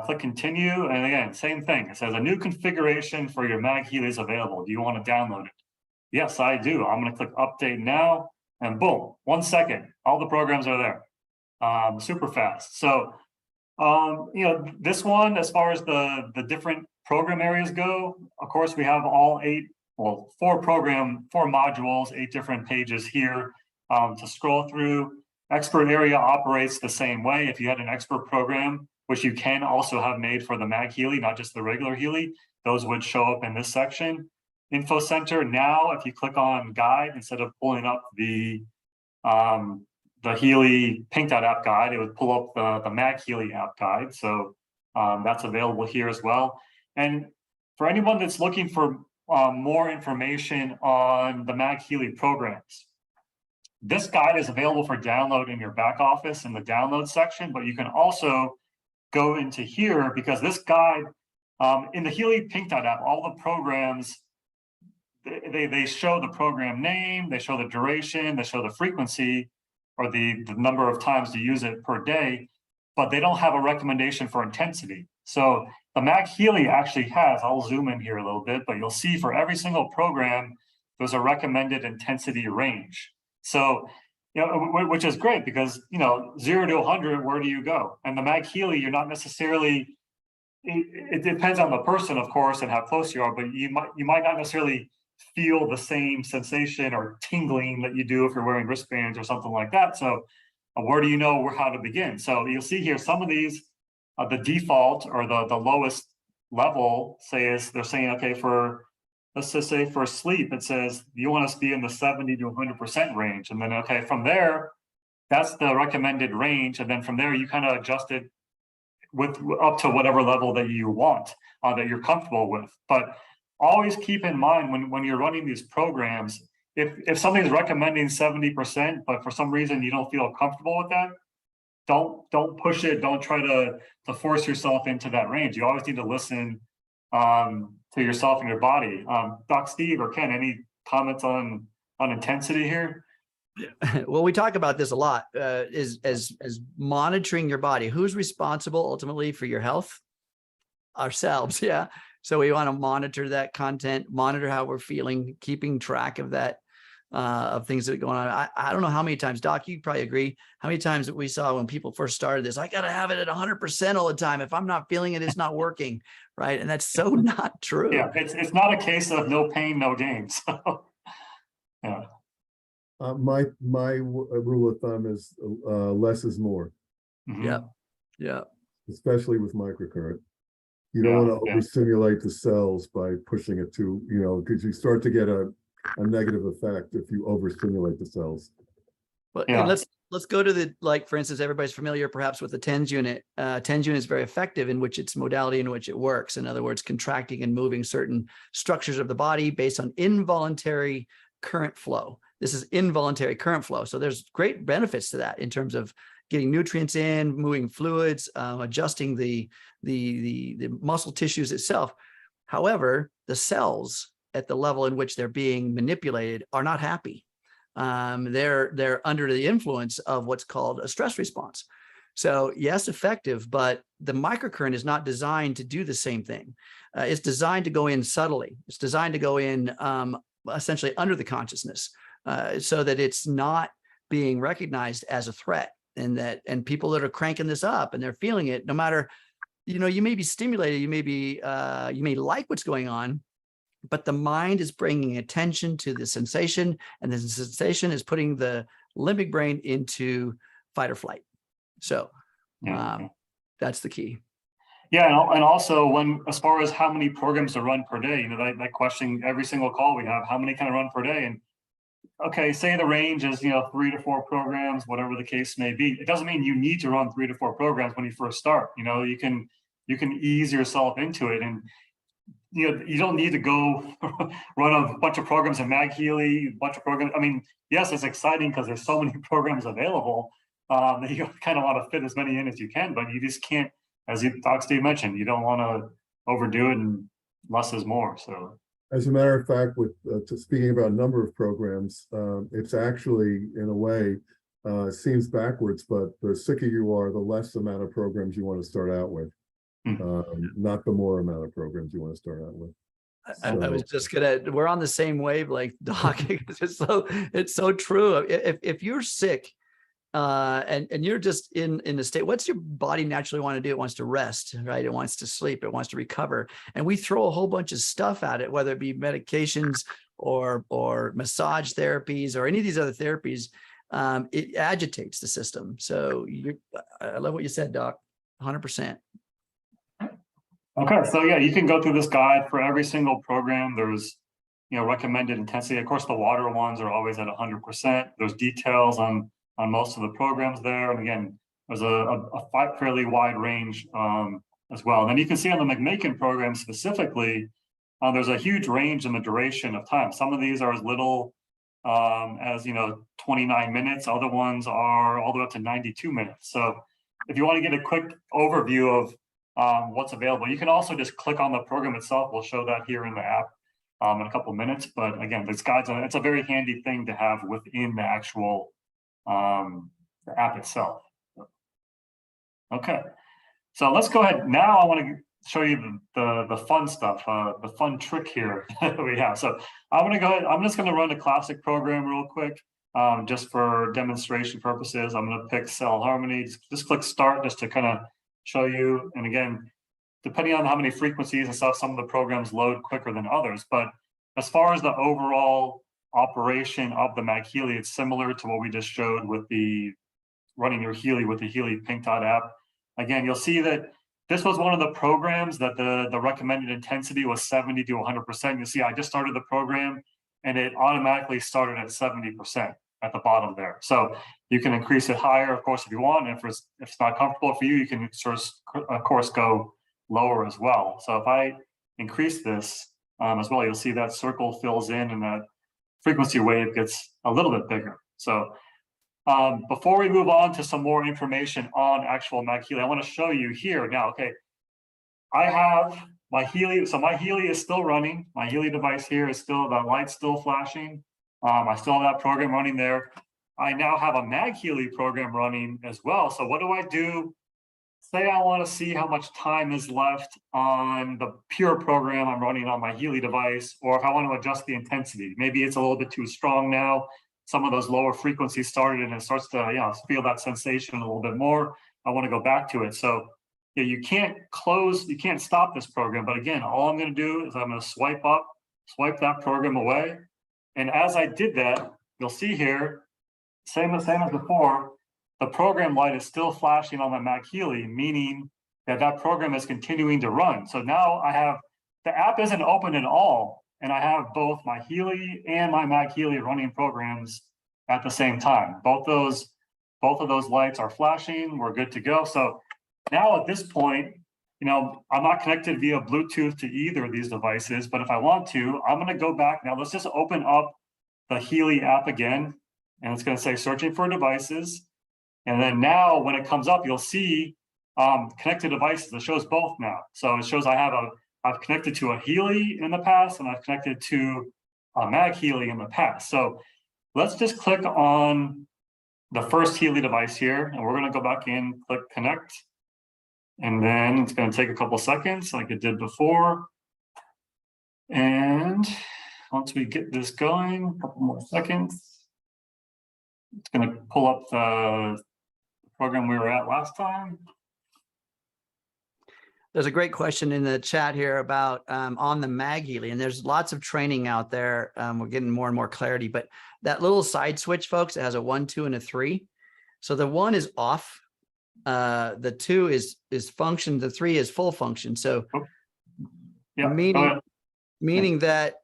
Click continue, and again, same thing. It says a new configuration for your MagHealy is available. Do you want to download it? Yes, I do. I'm going to click update now, and boom, 1 second, all the programs are there. Super fast. So, you know, this one, as far as the different program areas go, of course, we have all 4 modules, 8 different pages here to scroll through. Expert area operates the same way. If you had an expert program, which you can also have made for the MagHealy, not just the regular Healy, those would show up in this section. Info Center, now if you click on guide, instead of pulling up the Healy Pink Dot app guide, it would pull up the MagHealy app guide. So that's available here as well. And for anyone that's looking for more information on the MagHealy programs, this guide is available for download in your back office in the download section, but you can also go into here because this guide in the Healy Pink Dot app, all the programs, they show the program name, they show the duration, they show the frequency or the number of times to use it per day, but they don't have a recommendation for intensity. So the MagHealy actually has, I'll zoom in here a little bit, but you'll see for every single program, there's a recommended intensity range. So, you know, which is great because, you know, 0 to 100, where do you go? And the MagHealy, you're not necessarily, it depends on the person, of course, and how close you are, but you might not necessarily feel the same sensation or tingling that you do if you're wearing wristbands or something like that. So where do you know how to begin? So you'll see here, some of these, the default or the lowest level they're saying, okay, let's just say for sleep, it says you want us to be in the 70 to 100% range. And then, okay, from there, that's the recommended range. And then from there, you kind of adjust it with up to whatever level that you want, that you're comfortable with. But always keep in mind when you're running these programs, if something's recommending 70%, but for some reason you don't feel comfortable with that, don't push it. Don't try to force yourself into that range. You always need to listen to yourself and your body. Doc Steve or Ken, any comments on intensity here? Well, we talk about this a lot, is as monitoring your body. Who's responsible ultimately for your health? Ourselves, yeah. So we want to monitor that content, monitor how we're feeling, keeping track of that, of things that are going on. I don't know how many times, Doc, you probably agree, how many times that we saw when people first started this, I got to have it at 100% all the time. If I'm not feeling it, it's not working, right? And that's so not true. Yeah, it's not a case of no pain, no gain. So, yeah. My rule of thumb is less is more. Mm-hmm. Yeah. Especially with microcurrent. You don't want to overstimulate the cells by pushing it to, you know, because you start to get a negative effect if you overstimulate the cells. Well, and let's go to the, like, for instance, everybody's familiar perhaps with the TENS unit. TENS unit is very effective in which its modality in which it works. In other words, contracting and moving certain structures of the body based on involuntary current flow. This is involuntary current flow. So there's great benefits to that in terms of getting nutrients in, moving fluids, adjusting the muscle tissues itself. However, the cells at the level in which they're being manipulated are not happy. They're under the influence of what's called a stress response. So yes, effective, but the microcurrent is not designed to do the same thing. It's designed to go in subtly. It's designed to go in essentially under the consciousness, so that it's not being recognized as a threat. And people that are cranking this up and they're feeling it, no matter, you know, you may be stimulated, you may like what's going on, but the mind is bringing attention to the sensation, and the sensation is putting the limbic brain into fight or flight. So that's the key. Yeah, and also as far as how many programs to run per day, you know, that question every single call we have, how many can I run per day? And okay, say the range is, you know, 3 to 4 programs, whatever the case may be. It doesn't mean you need to run 3 to 4 programs when you first start. You know, you can ease yourself into it, and you know, you don't need to go run a bunch of programs in MagHealy, a bunch of programs. I mean, yes, it's exciting because there's so many programs available that you kind of want to fit as many in as you can, but you just can't, as Doc Steve mentioned, you don't want to overdo it, and less is more. So, as a matter of fact, with speaking about number of programs, it's actually, in a way, seems backwards, but the sicker you are, the less amount of programs you want to start out with. Not the more amount of programs you want to start out with. I was just we're on the same wavelength, Doc. It's so true. If you're sick, and you're just in a state, what's your body naturally want to do? It wants to rest, right? It wants to sleep. It wants to recover. And we throw a whole bunch of stuff at it, whether it be medications or massage therapies or any of these other therapies. It agitates the system. So I love what you said, Doc. 100%. Okay, so yeah, you can go through this guide for every single program. There's, you know, recommended intensity. Of course, the water ones are always at 100%. There's details on most of the programs there. And again, there's a fairly wide range as well. And then you can see on the McMakin program specifically, there's a huge range in the duration of time. Some of these are as little as, you know, 29 minutes. Other ones are all the way up to 92 minutes. So if you want to get a quick overview of what's available, you can also just click on the program itself. We'll show that here in the app in a couple of minutes. But again, this guide's it's a very handy thing to have within the actual the app itself. Okay, so let's go ahead. Now I want to show you the fun stuff, the fun trick here that we have. So I'm going to go ahead. I'm just going to run a classic program real quick, just for demonstration purposes. I'm going to pick Cell Harmony. Just click Start just to kind of show you. And again, depending on how many frequencies and stuff, some of the programs load quicker than others. But as far as the overall operation of the MagHealy, it's similar to what we just showed with the running your Healy with the Healy Pink Dot app. Again, you'll see that this was one of the programs that the recommended intensity was 70 to 100%. You see, I just started the program and it automatically started at 70% at the bottom there. So you can increase it higher, of course, if you want. And if it's not comfortable for you, you can of course go lower as well. So if I increase this as well, you'll see that circle fills in and that frequency wave gets a little bit bigger. So before we move on to some more information on actual MagHealy, I want to show you here now. Okay, I have my Healy. So my Healy is still running. My Healy device here is still, the light's still flashing. I still have that program running there. I now have a MagHealy program running as well. So what do I do? Say I want to see how much time is left on the pure program I'm running on my Healy device, or if I want to adjust the intensity. Maybe it's a little bit too strong now. Some of those lower frequencies started and it starts to, you know, feel that sensation a little bit more. I want to go back to it. So yeah, you can't stop this program. But again, all I'm going to do is I'm going to swipe that program away. And as I did that, you'll see here, same as before, the program light is still flashing on my MagHealy, meaning that program is continuing to run. So now I have, the app isn't open at all, and I have both my Healy and my MagHealy running programs at the same time. Both of those lights are flashing. We're good to go. So now at this point, you know, I'm not connected via Bluetooth to either of these devices, but if I want to, I'm going to go back. Now let's just open up the Healy app again, and it's going to say searching for devices. And then now when it comes up, you'll see connected devices. It shows both now. So it shows I've connected to a Healy in the past, and I've connected to a MagHealy in the past. So let's just click on the first Healy device here, and we're going to go back in, click connect. And then it's going to take a couple seconds like it did before. And once we get this going, a couple more seconds, it's going to pull up the program we were at last time. There's a great question in the chat here about on the MagHealy, and there's lots of training out there. We're getting more and more clarity, but that little side switch, folks, it has a 1, 2, and a 3. So the 1 is off. The 2 is function. The 3 is full function. So Yeah, meaning that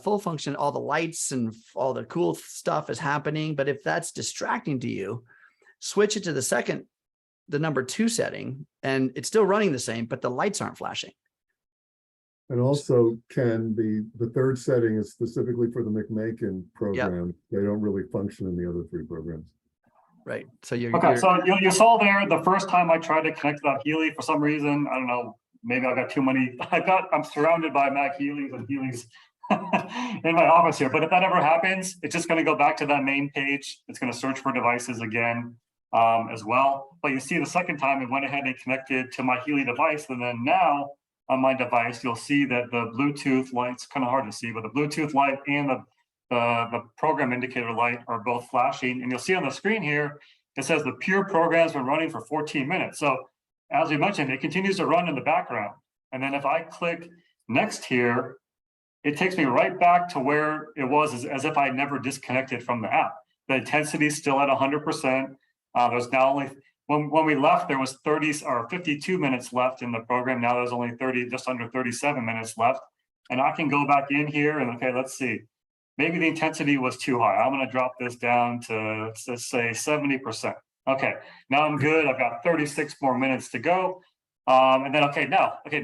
full function, all the lights and all the cool stuff is happening. But if that's distracting to you, switch it to the number 2 setting, and it's still running the same, but the lights aren't flashing. And also, Ken, the third setting is specifically for the McMakin program. They don't really function in the other 3 programs. Right. So you're so you saw there the first time I tried to connect to that Healy, for some reason, I don't know, maybe I got too many. I'm surrounded by MagHealys and Healys in my office here. But if that ever happens, it's just going to go back to that main page. It's going to search for devices again as well. But you see the second time it went ahead and connected to my Healy device. And then now on my device, you'll see that the Bluetooth light's kind of hard to see, but the Bluetooth light and the program indicator light are both flashing. And you'll see on the screen here, it says the pure program's been running for 14 minutes. So as we mentioned, it continues to run in the background. And then if I click next here, it takes me right back to where it was as if I never disconnected from the app. The intensity is still at 100%. There's now only, when we left, there was 52 minutes left in the program. Now there's only just under 37 minutes left. And I can go back in here and, okay, let's see. Maybe the intensity was too high. I'm going to drop this down to, let's say, 70%. Okay, now I'm good. I've got 36 more minutes to go. And then,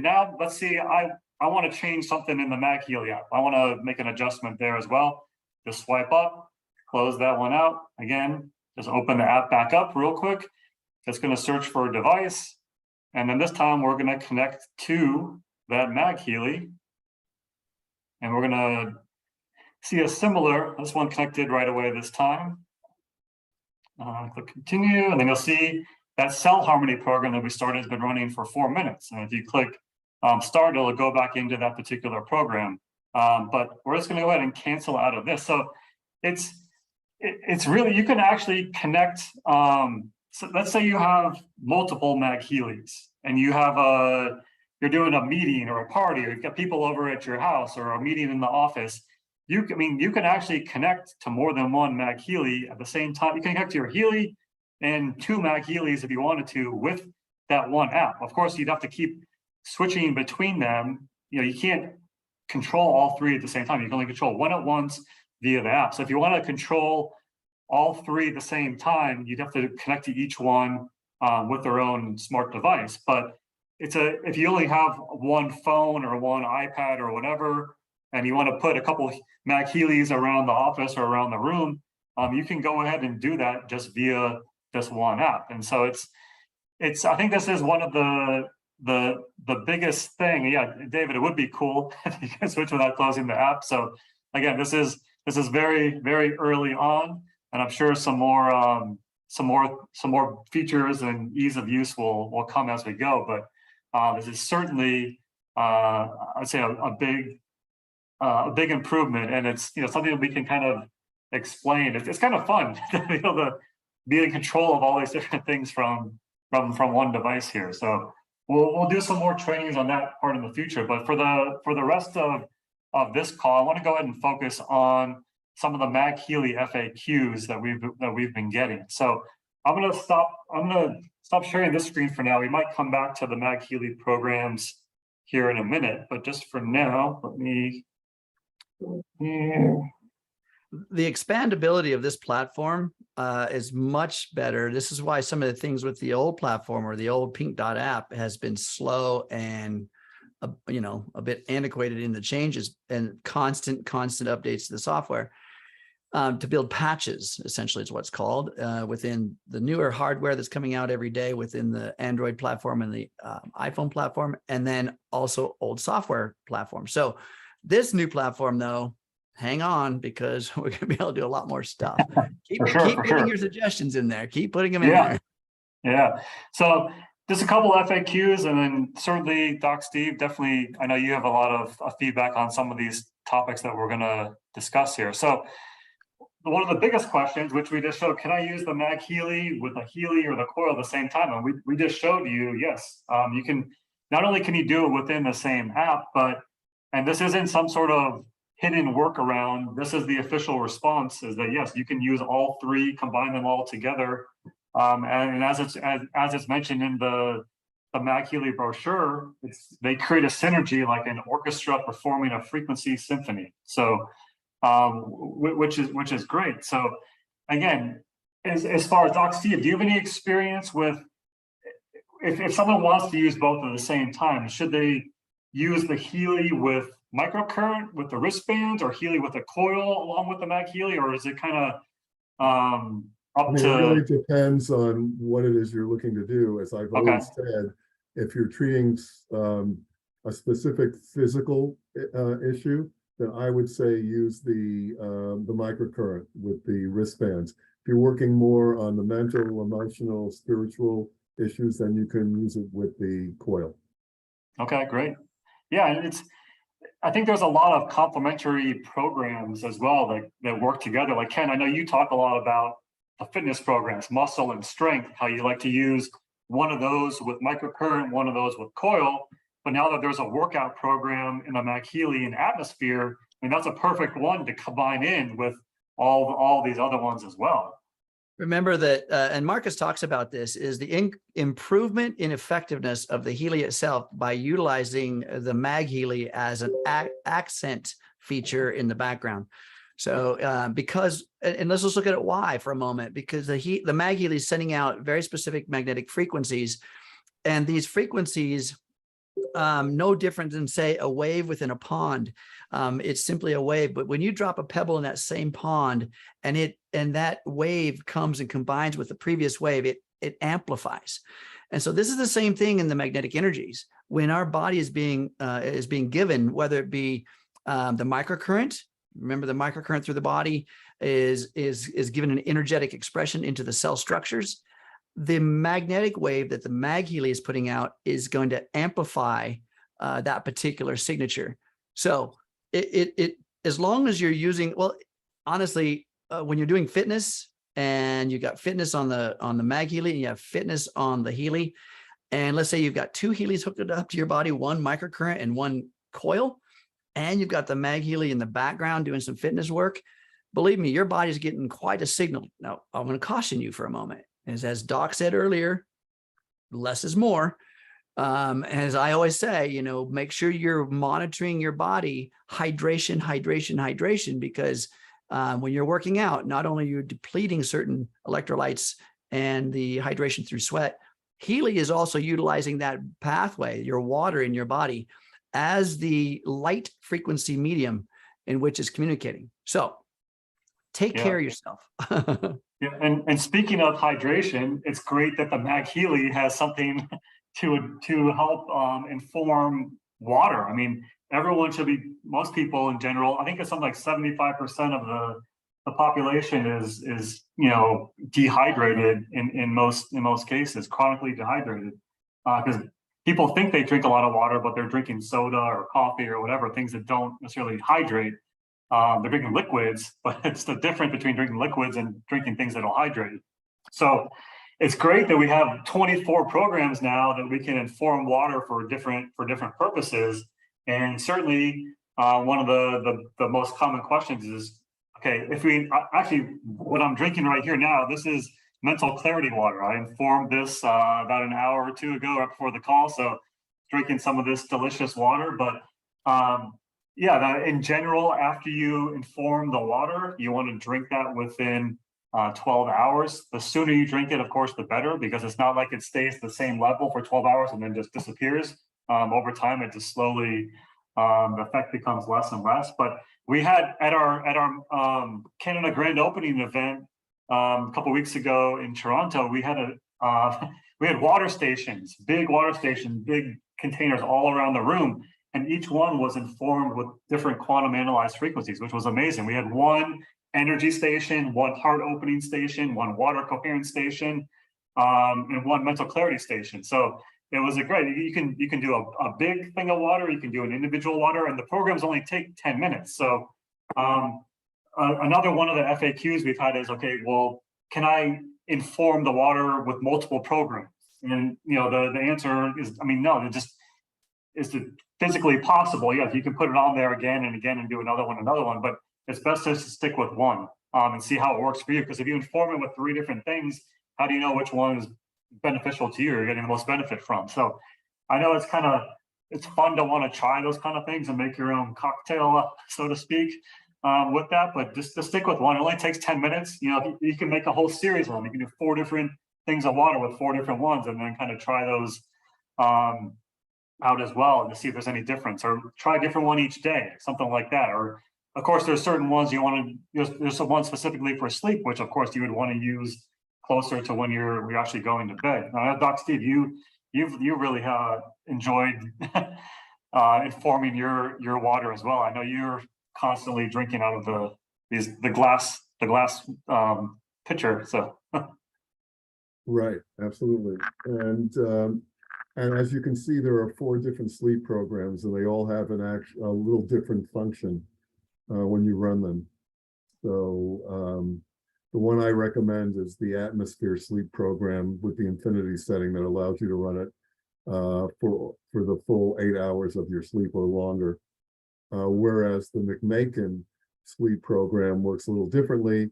now let's see. I want to change something in the MagHealy app. I want to make an adjustment there as well. Just swipe up, close that one out. Again, just open the app back up real quick. It's going to search for a device. And then this time we're going to connect to that MagHealy. And we're going to see a similar, this one connected right away this time. Click continue, and then you'll see that cell harmony program that we started has been running for 4 minutes. And if you click start, it'll go back into that particular program. But we're just going to go ahead and cancel out of this. So it's really, you can actually connect. So let's say you have multiple MagHealys and you have you're doing a meeting or a party, or you've got people over at your house or a meeting in the office. You can actually connect to more than one MagHealy at the same time. You can connect to your Healy and 2 MagHealys if you wanted to with that one app. Of course, you'd have to keep switching between them. You can't control all 3 at the same time. You can only control one at once via the app. So if you want to control all 3 at the same time, you'd have to connect to each one with their own smart device. But if you only have one phone or one iPad or whatever, and you want to put a couple MagHealys around the office or around the room, you can go ahead and do that just via this one app. And so I think this is one of the biggest thing. Yeah, David, it would be cool if you can switch without closing the app. So again, this is very, very early on, and I'm sure some more features and ease of use will come as we go. But this is certainly I'd say a big improvement, and it's something that we can kind of explain. It's kind of fun to be able to be in control of all these different things from one device here. So we'll do some more trainings on that part in the future. But for the rest of this call, I want to go ahead and focus on some of the MagHealy FAQs that we've been getting. So I'm going to stop sharing this screen for now. We might come back to the MagHealy programs here in a minute, but just for now, let me. The expandability of this platform is much better. This is why some of the things with the old platform or the old Pink Dot app has been slow and a bit antiquated in the changes and constant updates to the software. To build patches, essentially, is what's called within the newer hardware that's coming out every day within the Android platform and the iPhone platform, and then also old software platform. So this new platform, though, hang on, because we're going to be able to do a lot more stuff. Keep putting your suggestions in there. Keep putting them in there. Yeah. So just a couple FAQs, and then certainly, Doc Steve, definitely, I know you have a lot of feedback on some of these topics that we're going to discuss here. So one of the biggest questions, which we just showed, can I use the MagHealy with a Healy or the coil at the same time? And we just showed you, yes, you can not only can you do it within the same app, and this isn't some sort of hidden workaround, this is the official response, is that yes, you can use all three, combine them all together. And as it's mentioned in the MagHealy brochure, they create a synergy like an orchestra performing a frequency symphony. So, which is great. So, again, as far as Doc Steve, do you have any experience with if someone wants to use both at the same time? Should they use the Healy with microcurrent with the wristbands, or Healy with a coil along with the MagHealy, or is it kind of up to? It really depends on what it is you're looking to do. As I've always said, if you're treating a specific physical issue, then I would say use the microcurrent with the wristbands. If you're working more on the mental, emotional, spiritual issues, then you can use it with the coil. Okay, great. Yeah, and I think there's a lot of complementary programs as well that work together. Like Ken, I know you talk a lot about the fitness programs, muscle and strength, how you like to use one of those with microcurrent, one of those with coil. But now that there's a workout program in the MagHealy and Atmosphere, I mean, that's a perfect one to combine in with all these other ones as well. Remember that, and Marcus talks about this, is the improvement in effectiveness of the Healy itself by utilizing the MagHealy as an accent feature in the background. So because, and let's just look at it why for a moment, because the MagHealy is sending out very specific magnetic frequencies, and these frequencies, no different than, say, a wave within a pond. It's simply a wave, but when you drop a pebble in that same pond and that wave comes and combines with the previous wave, it amplifies. And so this is the same thing in the magnetic energies. When our body is being given, whether it be the microcurrent, remember the microcurrent through the body is given an energetic expression into the cell structures. The magnetic wave that the MagHealy is putting out is going to amplify that particular signature. So it as long as you're using, well, honestly, when you're doing fitness and you got fitness on the MagHealy and you have fitness on the Healy, and let's say you've got two Healys hooked up to your body, one microcurrent and one coil, and you've got the MagHealy in the background doing some fitness work, believe me, your body's getting quite a signal. Now, I'm going to caution you for a moment. As Doc said earlier, less is more. As I always say, make sure you're monitoring your body, hydration, because when you're working out, not only you're depleting certain electrolytes and the hydration through sweat, Healy is also utilizing that pathway, your water in your body, as the light frequency medium in which it's communicating. So take care of yourself. Yeah, and speaking of hydration, it's great that the MagHealy has something to help inform water. I mean, everyone should be, most people in general, I think it's something like 75% of the population is dehydrated in most cases, chronically dehydrated, because people think they drink a lot of water, but they're drinking soda or coffee or whatever, things that don't necessarily hydrate. They're drinking liquids, but it's the difference between drinking liquids and drinking things that'll hydrate. So it's great that we have 24 programs now that we can inform water for different purposes. And certainly one of the most common questions is, okay, if we actually, what I'm drinking right here now, this is mental clarity water. I informed this about an hour or two ago right before the call. So drinking some of this delicious water, but yeah, in general, after you inform the water, you want to drink that within 12 hours. The sooner you drink it, of course, the better, because it's not like it stays the same level for 12 hours and then just disappears. Over time, it just slowly, the effect becomes less and less. But we had at our Canada Grand Opening event a couple of weeks ago in Toronto, we had water stations, big containers all around the room. And each one was informed with different quantum analyzed frequencies, which was amazing. We had one energy station, one heart opening station, one water coherence station, and one mental clarity station. So it was a great, you can do a big thing of water, you can do an individual water, and the programs only take 10 minutes. So another one of the FAQs we've had is, okay, well, can I inform the water with multiple programs? And the answer is, I mean, no, is it physically possible? Yes, you can put it on there again and again and do another one, but it's best just to stick with one and see how it works for you. Because if you inform it with 3 different things, how do you know which one is beneficial to you or you're getting the most benefit from? So I know it's fun to want to try those kind of things and make your own cocktail, so to speak, with that, but just to stick with one. It only takes 10 minutes. You know, you can make a whole series of them. You can do 4 different things of water with 4 different ones and then kind of try those out as well to see if there's any difference, or try a different one each day, something like that. Or of course, there's certain ones you want to, there's one specifically for sleep, which of course you would want to use closer to when you're actually going to bed. Doc Steve, you really enjoyed informing your water as well. I know you're constantly drinking out of the glass pitcher. So right, absolutely. And as you can see, there are 4 different sleep programs, and they all have a little different function when you run them. So the one I recommend is the Atmosphere Sleep Program with the infinity setting that allows you to run it for the full 8 hours of your sleep or longer. Whereas the McMakin sleep program works a little differently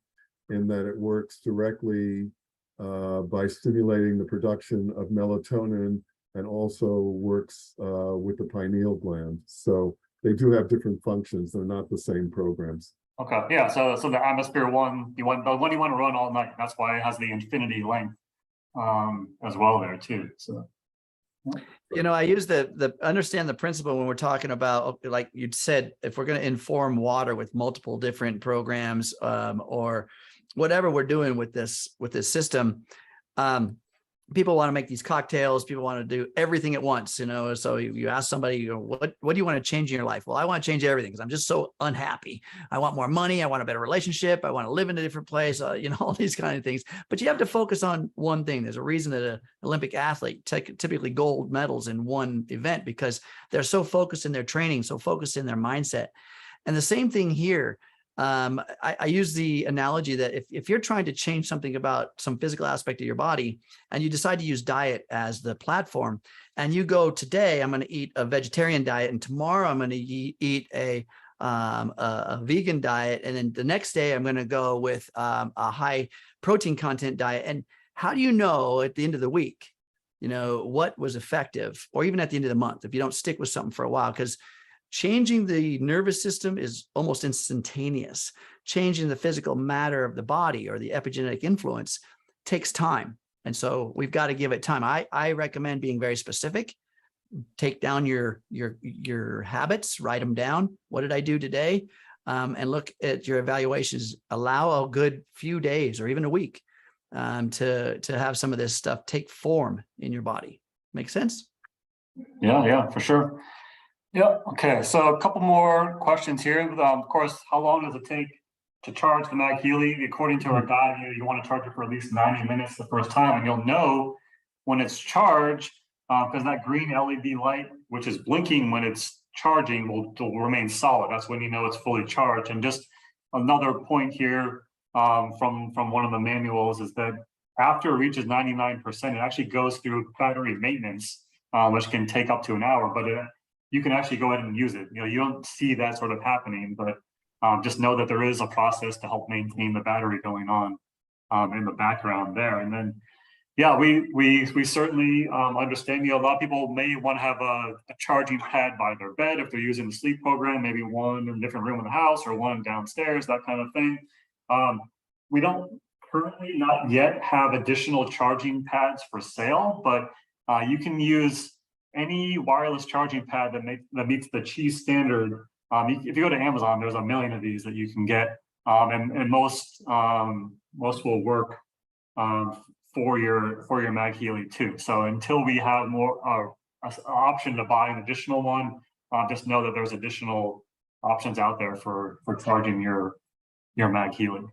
in that it works directly by stimulating the production of melatonin, and also works with the pineal gland. So they do have different functions. They're not the same programs. Okay, yeah. So the Atmosphere one, the one you want to run all night. That's why it has the infinity length as well there too. So. You know, I use the understand the principle when we're talking about, like you said, if we're going to inform water with multiple different programs or whatever we're doing with this system, people want to make these cocktails. People want to do everything at once, you know. So you ask somebody, you know, what do you want to change in your life? Well, I want to change everything because I'm just so unhappy. I want more money. I want a better relationship. I want to live in a different place. You know, all these kind of things. But you have to focus on one thing. There's a reason that an Olympic athlete take typically gold medals in one event, because they're so focused in their training, so focused in their mindset. And the same thing here. I use the analogy that if you're trying to change something about some physical aspect of your body and you decide to use diet as the platform, and you go, today I'm going to eat a vegetarian diet, and tomorrow I'm going to eat a vegan diet, and then the next day I'm going to go with a high protein content diet. And how do you know at the end of the week, you know, what was effective, or even at the end of the month, if you don't stick with something for a while? Because changing the nervous system is almost instantaneous. Changing the physical matter of the body or the epigenetic influence takes time. And so we've got to give it time. I recommend being very specific. Take down your habits, write them down. What did I do today? And look at your evaluations. Allow a good few days or even a week to have some of this stuff take form in your body. Make sense? Yeah, for sure. Yeah. Okay. So a couple more questions here. Of course, how long does it take to charge the MagHealy? According to our guide, you want to charge it for at least 90 minutes the first time, and you'll know when it's charged because that green LED light, which is blinking when it's charging, will remain solid. That's when you know it's fully charged. And just another point here from one of the manuals is that after it reaches 99%, it actually goes through battery maintenance, which can take up to an hour, but you can actually go ahead and use it. You know, you don't see that sort of happening, but just know that there is a process to help maintain the battery going on in the background there. And then, yeah, we certainly understand. You know, a lot of people may want to have a charging pad by their bed if they're using the sleep program, maybe one in a different room in the house or one downstairs, that kind of thing. We don't currently not yet have additional charging pads for sale, but you can use any wireless charging pad that meets the Qi standard. If you go to Amazon, there's a million of these that you can get, and most will work for your MagHealy too. So until we have more an option to buy an additional one, just know that there's additional options out there for charging your MagHealy.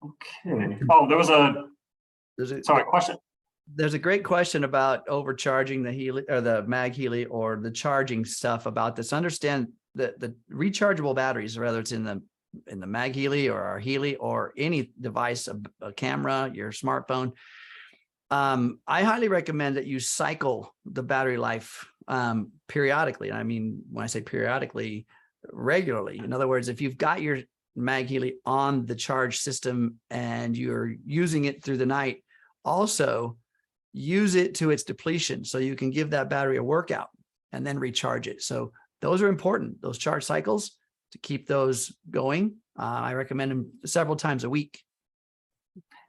Okay. Oh, there was a question. There's a great question about overcharging the Healy or the MagHealy or the charging stuff about this. Understand that the rechargeable batteries, whether it's in the MagHealy or our Healy or any device, a camera, your smartphone, I highly recommend that you cycle the battery life periodically. I mean, when I say periodically, regularly. In other words, if you've got your MagHealy on the charge system and you're using it through the night, also use it to its depletion so you can give that battery a workout and then recharge it. So those are important, those charge cycles, to keep those going. I recommend them several times a week.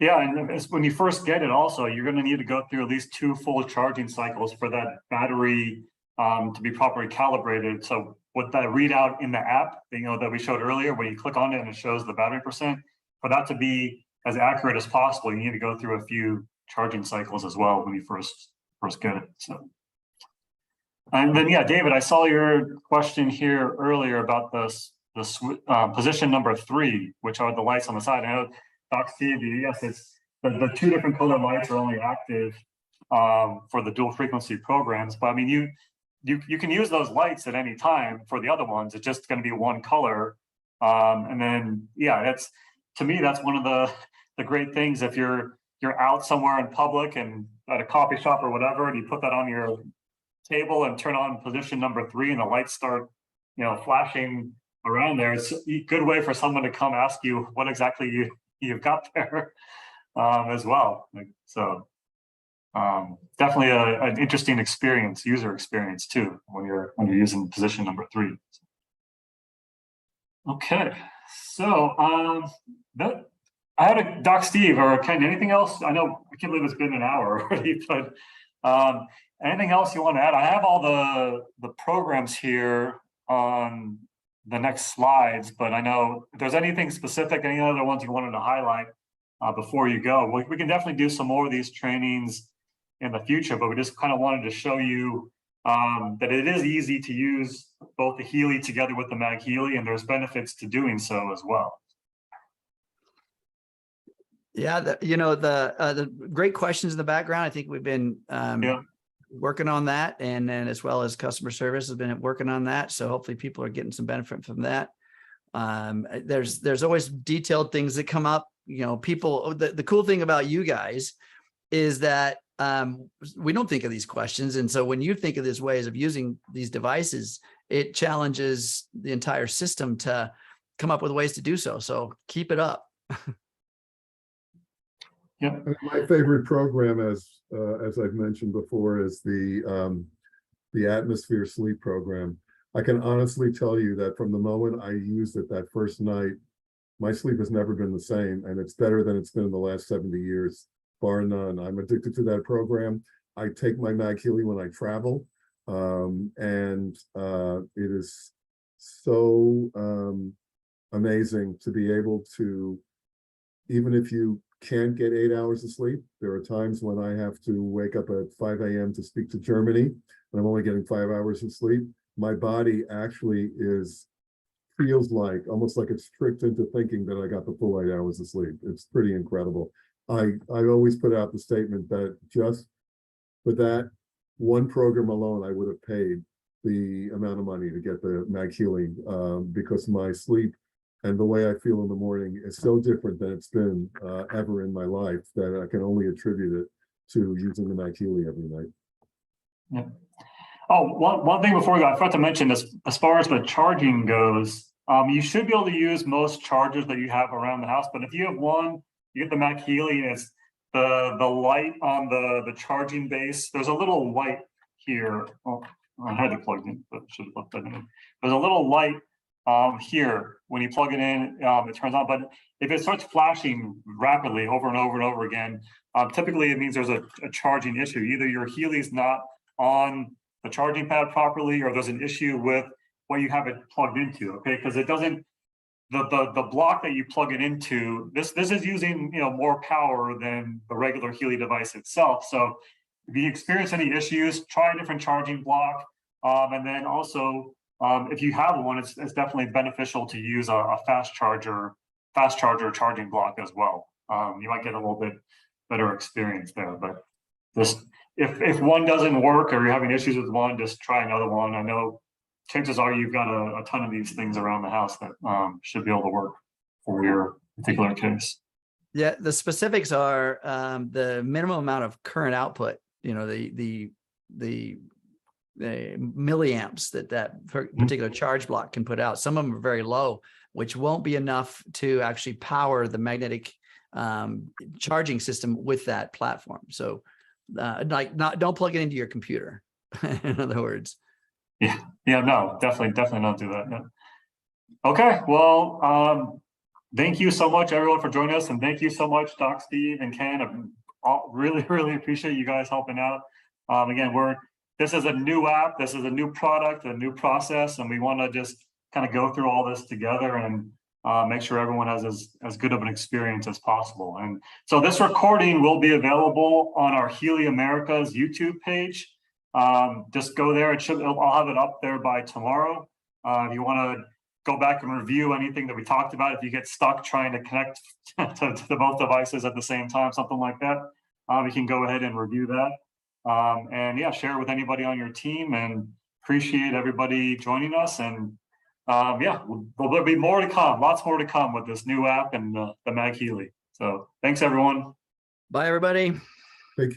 Yeah, and when you first get it also, you're going to need to go through at least 2 full charging cycles for that battery to be properly calibrated. So with that readout in the app, that we showed earlier, when you click on it and it shows the battery percent, for that to be as accurate as possible, you need to go through a few charging cycles as well when you first get it. So, and then yeah, David, I saw your question here earlier about the position number 3, which are the lights on the side. I know Doc Steve, yes, it's the 2 different color lights are only active for the dual frequency programs, but I mean you can use those lights at any time for the other ones. It's just going to be one color, and then yeah, that's, to me, that's one of the great things. If you're out somewhere in public and at a coffee shop or whatever, and you put that on your table and turn on position number 3, and the lights start flashing around there, it's a good way for someone to come ask you what exactly you've got there as well. So definitely an interesting user experience too, when you're using position number 3. Okay, so I had a Doc Steve or Ken, anything else? I know, I can't believe it's been an hour already, but anything else you want to add? I have all the programs here on the next slides, but I know if there's anything specific, any other ones you wanted to highlight before you go, we can definitely do some more of these trainings in the future, but we just kind of wanted to show you that it is easy to use both the Healy together with the MagHealy, and there's benefits to doing so as well. Yeah, the great questions in the background. I think we've been working on that, and then as well as customer service has been working on that. So hopefully people are getting some benefit from that. There's always detailed things that come up. People. The cool thing about you guys is that we don't think of these questions, and so when you think of these ways of using these devices, it challenges the entire system to come up with ways to do so. So keep it up. Yeah, my favorite program, as I've mentioned before, is the Atmosphere Sleep program. I can honestly tell you that from the moment I used it that first night, my sleep has never been the same, and it's better than it's been in the last 70 years, bar none. I'm addicted to that program. I take my MagHealy when I travel, and it is so amazing to be able to, even if you can't get 8 hours of sleep, there are times when I have to wake up at 5 a.m. to speak to Germany, and I'm only getting 5 hours of sleep. My body actually feels like, almost like it's tricked into thinking that I got the full 8 hours of sleep. It's pretty incredible. I always put out the statement that just for that one program alone, I would have paid the amount of money to get the MagHealy, because my sleep and the way I feel in the morning is so different than it's been ever in my life, that I can only attribute it to using the MagHealy every night. Yeah. Oh, one thing before we go, I forgot to mention this. As far as the charging goes, you should be able to use most chargers that you have around the house. But if you have one, you get the MagHealy, and it's the light on the charging base. There's a little light here. Oh, I had it plugged in, but I should have plugged that in. There's a little light here. When you plug it in, it turns on. But if it starts flashing rapidly over and over and over again, typically it means there's a charging issue. Either your Healy's not on the charging pad properly, or there's an issue with what you have it plugged into. Okay, because it doesn't, the block that you plug it into, this is using more power than the regular Healy device itself. So if you experience any issues, try a different charging block, and then also if you have one, it's definitely beneficial to use a fast charger charging block as well. You might get a little bit better experience there, but just if one doesn't work or you're having issues with one, just try another one. I know chances are you've got a ton of these things around the house that should be able to work for your particular case. Yeah, the specifics are the minimum amount of current output, the milliamps that particular charge block can put out. Some of them are very low, which won't be enough to actually power the magnetic charging system with that platform. So don't plug it into your computer, in other words. Yeah, no, definitely don't do that. Yeah. Okay, well, thank you so much, everyone, for joining us, and thank you so much, Doc Steve and Ken. I really appreciate you guys helping out. Again, this is a new app, this is a new product, a new process, and we want to just kind of go through all this together and make sure everyone has as good of an experience as possible. And so this recording will be available on our Healy Americas YouTube page. Just go there. I'll have it up there by tomorrow. If you want to go back and review anything that we talked about, if you get stuck trying to connect to the both devices at the same time, something like that, you can go ahead and review that. And yeah, share it with anybody on your team, and appreciate everybody joining us. And yeah, there'll be more to come, lots more to come with this new app and the MagHealy. So thanks, everyone. Bye, everybody. Take care.